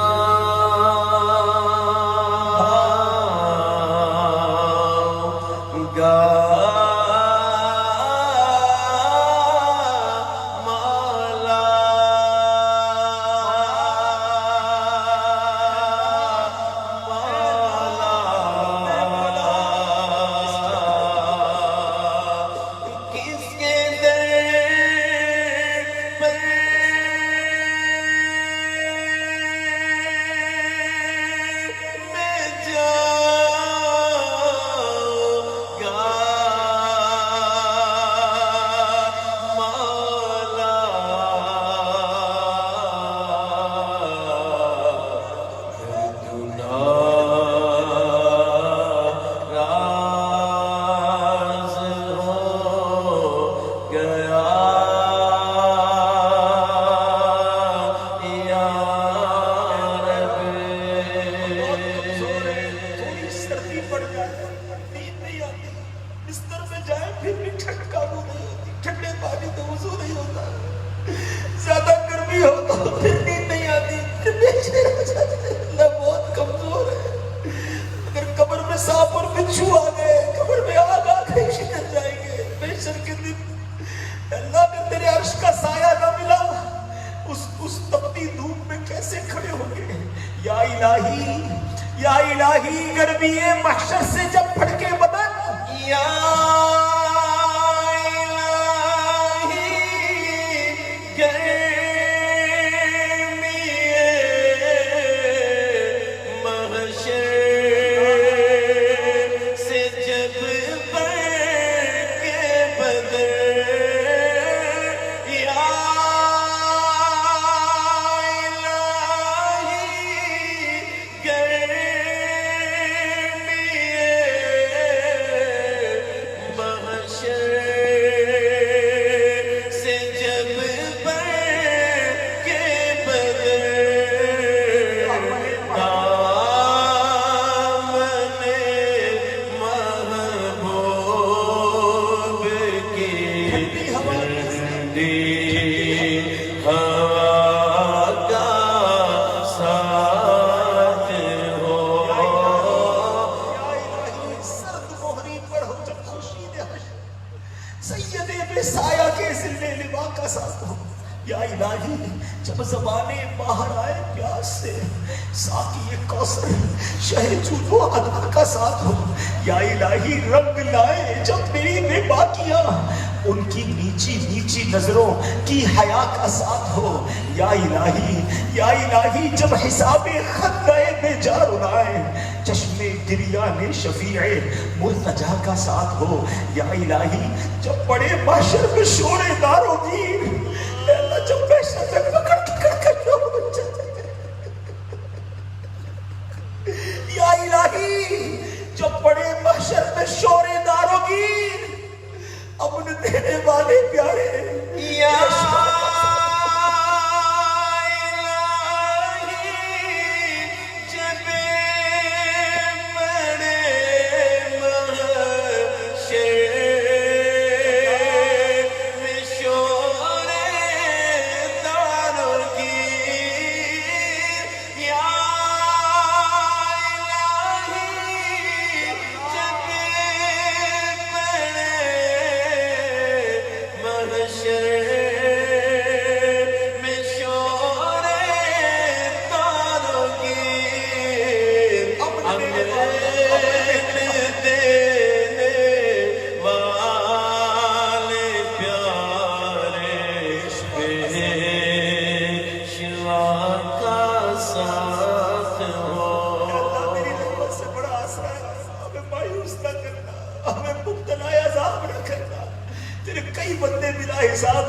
یا الہی گرمی محشر سے جب پھڑکے بدن، یا الہی گرمی محشر سے جب پھڑکے بدن، یا الہی گرمی میں سایہ کے ذل لوا کا ساتھ ہو یا الہی، جب زبانیں باہر آئے پیاس سے ساقی کوثر شہ جود و ادا کا ساتھ ہو یا الہی، رنگ لائے جب میری بے باکیاں ان کی نیچی نیچی نظروں کی حیا کا ساتھ ہو یا الہی، یا الہی، جب حساب خطۂ بے جا رلائے چشم دریا نے شفیع مرتجا کا ساتھ ہو یا الہی، جب پڑے محشر میں شور دار و گیر، اے اللہ جب محشر میں پکڑ کر یا الہی، جب پڑے محشر میں شور دار و گیر، امن دینے والے پیارے یا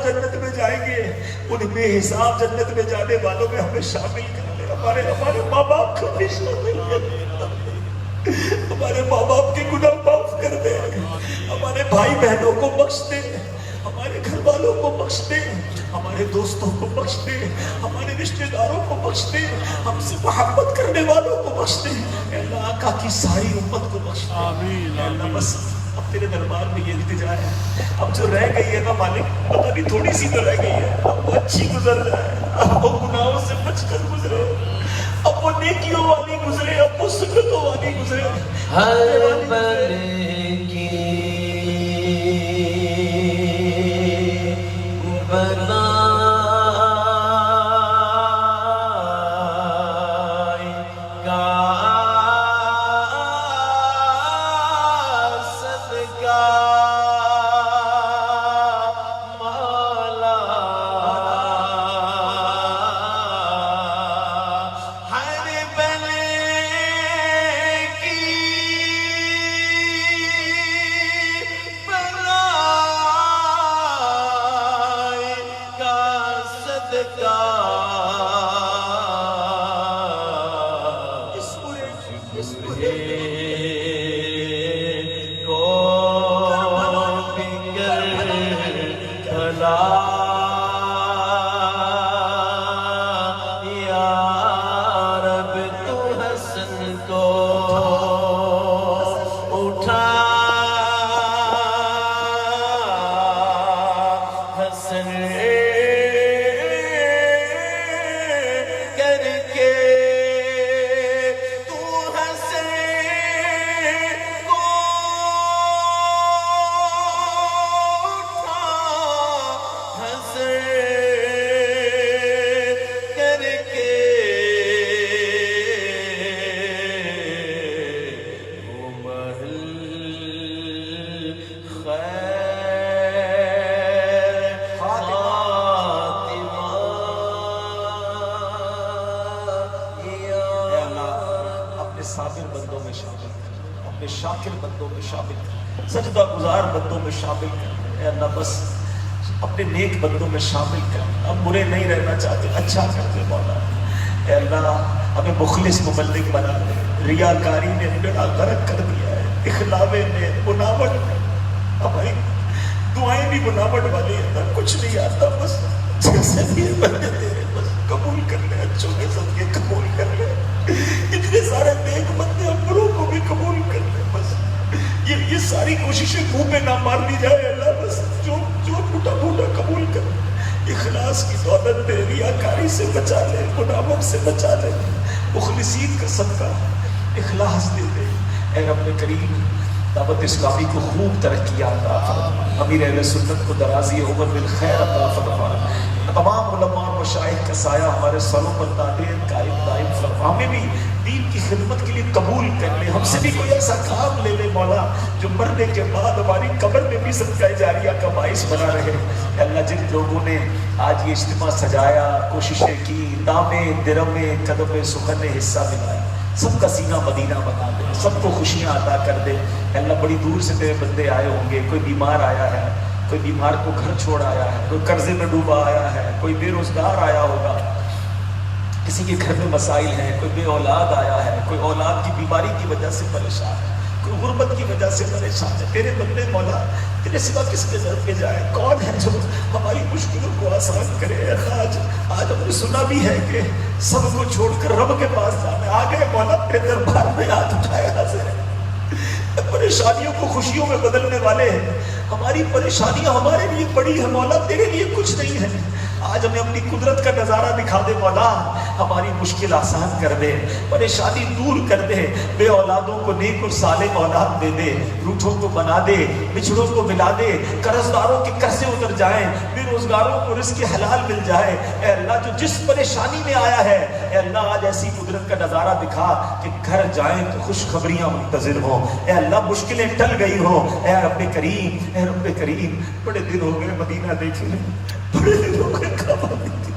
جنت میں جائیں گے، ان بے حساب جنت میں جانے والوں میں ہمیں شامل کر دے، ہمارے ماں باپ کو بھی شامل کر دے، ہمارے ماں باپ کے گناہ معاف کر دے، ہمارے بھائی بہنوں کو بخش دے، ہمارے گھر والوں کو بخش دے، ہمارے دوستوں کو بخش دے، ہمارے رشتہ داروں کو بخش دے، ہم سے محبت کرنے والوں کو بخش دے، اے اللہ آقا کی ساری امت کو بخش دے، اے اللہ بس اب تیرے دربار میں یہ التجا ہے، اب جو رہ گئی ہے نا مالک پتہ نہیں تھوڑی سی تو رہ گئی ہے، اب وہ اچھی گزر جائے، اب وہ گناہوں سے بچ کر گزرے، اب وہ نیکیوں والی گزرے، اب وہ سنتوں والی گزرے، ہر بلے کی بنا شاکر بندوں میں شامل کر، سجدہ گزار بندوں میں شامل کر، اے اللہ بس اپنے نیک بندوں میں شامل کر، ہم برے نہیں رہنا چاہتے، اچھا کرتے مولا، اے اللہ ہمیں مخلص مبلغ بنا دے، ریاکاری نے بیڑا غرق کر دیا ہے، اخلاوے نے بناوٹ نے، ہماری دعائیں بھی بناوٹ والی ہے، کچھ نہیں آتا، بس جیسے بھی بندے تیرے بس قبول کر لے، اچھوں کے صدقے قبول کر لے، اتنے سارے نیک بندے بروں کو بھی قبول کر لے، بس یہ ساری کوششیں منہ میں نہ مار لی جائے، اللہ بس جو ٹوٹا پھوٹا قبول کر لے، اخلاص کی دولت میں ریاکاری سے بچا لے، منافق سے بچا لے، مخلصین کا صدقہ اخلاص دے دے، اے رب کریم دعوت اسلامی کو خوب ترقی عطا فرما، امیر اہل سنت کو درازی عمر بالخیر عطا فرما، تمام علماء اور مشائخ کا سایہ ہمارے سروں پر قائم دائم فرما، ہمیں بھی دین کی خدمت کے لیے قبول کر لے، ہم سے بھی کوئی ایسا کام لے لے مولا جو مرنے کے بعد ہماری قبر میں بھی صدقہ جاریہ کا باعث بنا رہے۔ اے اللہ جن لوگوں نے آج یہ اجتماع سجایا، کوششیں کی، دامے درمے قدم سخن نے حصہ ملایا، سب کا سینہ مدینہ بنا دے، سب کو خوشیاں عطا کر دے۔ اے اللہ بڑی دور سے تیرے بندے آئے ہوں گے، کوئی بیمار آیا ہے، کوئی بیمار کو گھر چھوڑ آیا ہے، کوئی قرضے میں ڈوبا آیا ہے، کوئی بے روزگار آیا ہوگا، کسی کے گھر میں مسائل ہیں، کوئی بے اولاد آیا ہے، کوئی اولاد کی بیماری کی وجہ سے پریشان ہے، کوئی غربت کی وجہ سے پریشان ہے۔ تیرے بندے مولا تیرے سوا کس کے در پہ جائے؟ کون ہے جو ہماری مشکلوں کو آسان کرے؟ آج ہم نے سنا بھی ہے کہ سب کو چھوڑ کر رب کے پاس جانا ہے، آگے مولا تیرے دربار میں ہاتھ اٹھائے حاضر ہے۔ پریشانیوں کو خوشیوں میں بدلنے والے ہیں، ہماری پریشانیاں ہمارے لیے بڑی ہے مولا، تیرے لیے کچھ نہیں ہے۔ آج ہمیں اپنی قدرت کا نظارہ دکھا دے مولا، ہماری مشکل آسان کر دے، پریشانی دور کر دے، بے اولادوں کو نیک اور صالح اولاد دے دے، روٹھوں کو بنا دے، بچھڑوں کو ملا دے، قرض داروں کے قرضے اتر جائیں، بے روزگاروں کو رزق حلال مل جائے۔ اے اللہ جو جس پریشانی میں آیا ہے، اے اللہ آج ایسی قدرت کا نظارہ دکھا کہ گھر جائیں تو خوشخبریاں منتظر ہوں۔ اے اللہ مشکلیں ٹل گئی ہوں، اے رب کریم، اے رب کریم، بڑے دن ہو گئے مدینہ دیکھے، بڑے دن ہو گئے کعبہ دیکھے۔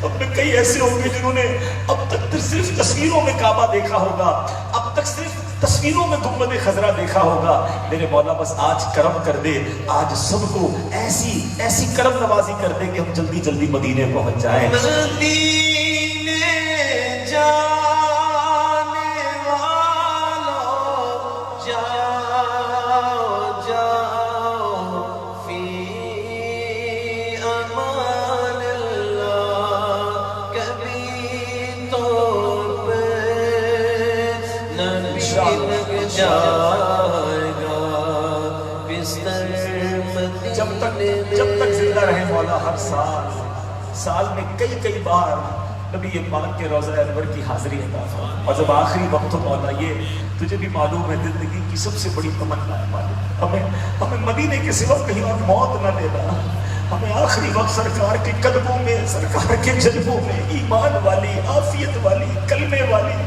اب میں کئی ایسے ہوں گے جنہوں نے اب تک صرف تصویروں میں کعبہ دیکھا ہوگا، اب تک صرف تصویروں میں گنبد خضرا دیکھا ہوگا۔ میرے مولا بس آج کرم کر دے، آج سب کو ایسی کرم نوازی کر دے کہ ہم جلدی جلدی مدینے پہنچ جائیں۔ مدینے جانے والوں جاؤ جاؤ فی امان اللہ، کبھی تو پہ نبی لگ جائے گا بستر مدینے۔ جب تک زندہ رہے مولا، ہر سال میں کئی بار نبی پاک کے روضہ انور کی حاضری عطا فرما، اور جب آخری وقت ہو مولا، یہ تجھے بھی معلوم ہے زندگی کی سب سے بڑی تمنا ہے معلوم، ہمیں مدینے کے سوا کہیں اور موت نہ دینا، ہمیں آخری وقت سرکار کے قدموں میں، سرکار کے جنبوں میں ایمان والی، عافیت والی، کلمے والی،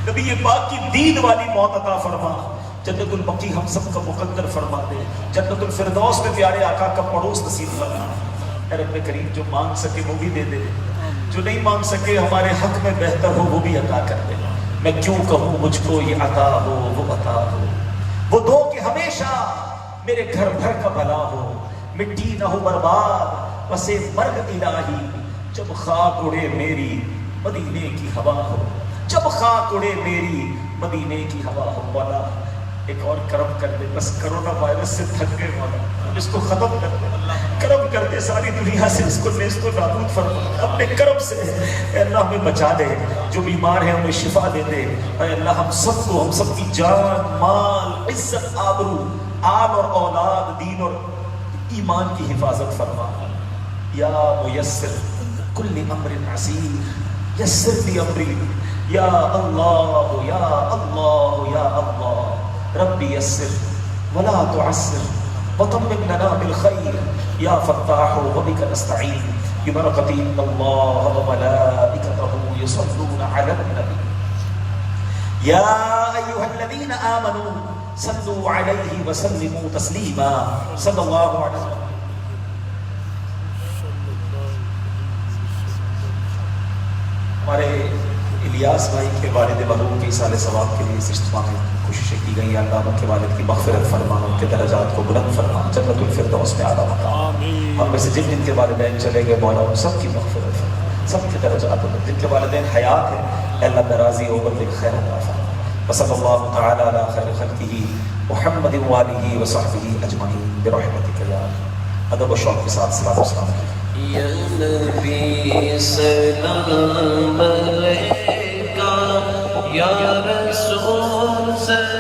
نبی پاک کی دین والی موت عطا فرما۔ جنت البقیع ہم سب کا مقدر فرما دے، جنت الفردوس میں پیارے آقا کا پڑوس نصیب بنا۔ اے رب کریم جو مانگ سکے وہ بھی دے دے، جو نہیں مانگ سکے ہمارے حق میں بہتر ہو وہ بھی عطا کر دے۔ میں کیوں کہوں مجھ کو یہ عطا ہو وہ عطا ہو، وہ دو کہ ہمیشہ میرے گھر بھر کا بھلا ہو، مٹی نہ ہو برباد بسے مرگ الہی، جب خاک اڑے میری مدینے کی ہوا ہو، جب خاک اڑے میری مدینے کی ہوا ہو۔ مولا ایک اور کرم کر دے، بس کرونا وائرس سے تھک گئے مولا، اس کو ختم کر دے، کرم کر دے، ساری دنیا سے اس کو نیست و نابود فرما اپنے کرم سے۔ اے اللہ ہمیں بچا دے، جو بیمار ہیں انہیں شفا دے دے۔ اے اللہ ہم سب کو، ہم سب کی جان، مال، عزت، آبرو، آل اور اولاد، دین اور ایمان کی حفاظت فرما۔ یا میسر کل امر عسیر یسر لی امری، یا اللہ یا اللہ یا اللہ، ربی یسر ولا تعسر وتمم لنا بالخير يا فتاح وبك نستعين ببركة إن الله وملائكته يصلون على النبي يا أيها الذين آمنوا صلوا عليه وسلموا تسليما صلى الله عليه وسلم۔ ہمارے الیاس بھائی کے والد مرحوم کے ایصال ثواب کے لیے اس اجتماع میں کوششیں کی گئی ہیں، اللہ ان کے والد کی مغفرت فرما، ان کے درجات کو بلند فرما، جنت الفردوس میں اعلیٰ مقام۔ ہم میں سے جن جن کے والدین چلے گئے مولا ان سب کی مغفرت فرما، سب کے درجات بلند، جن کے والدین حیات ہیں اے اللہ دراز عمر بالخیر عطا فرما۔ وصلی اللہ تعالی علی خیر خلقہ محمد وآلہ وصحبہ اجمعین برحمتک یا ادب و شوق کے ساتھ صلاۃ و سلام علیکم۔ یا نبی سلام علیکہ، یا رسول سلام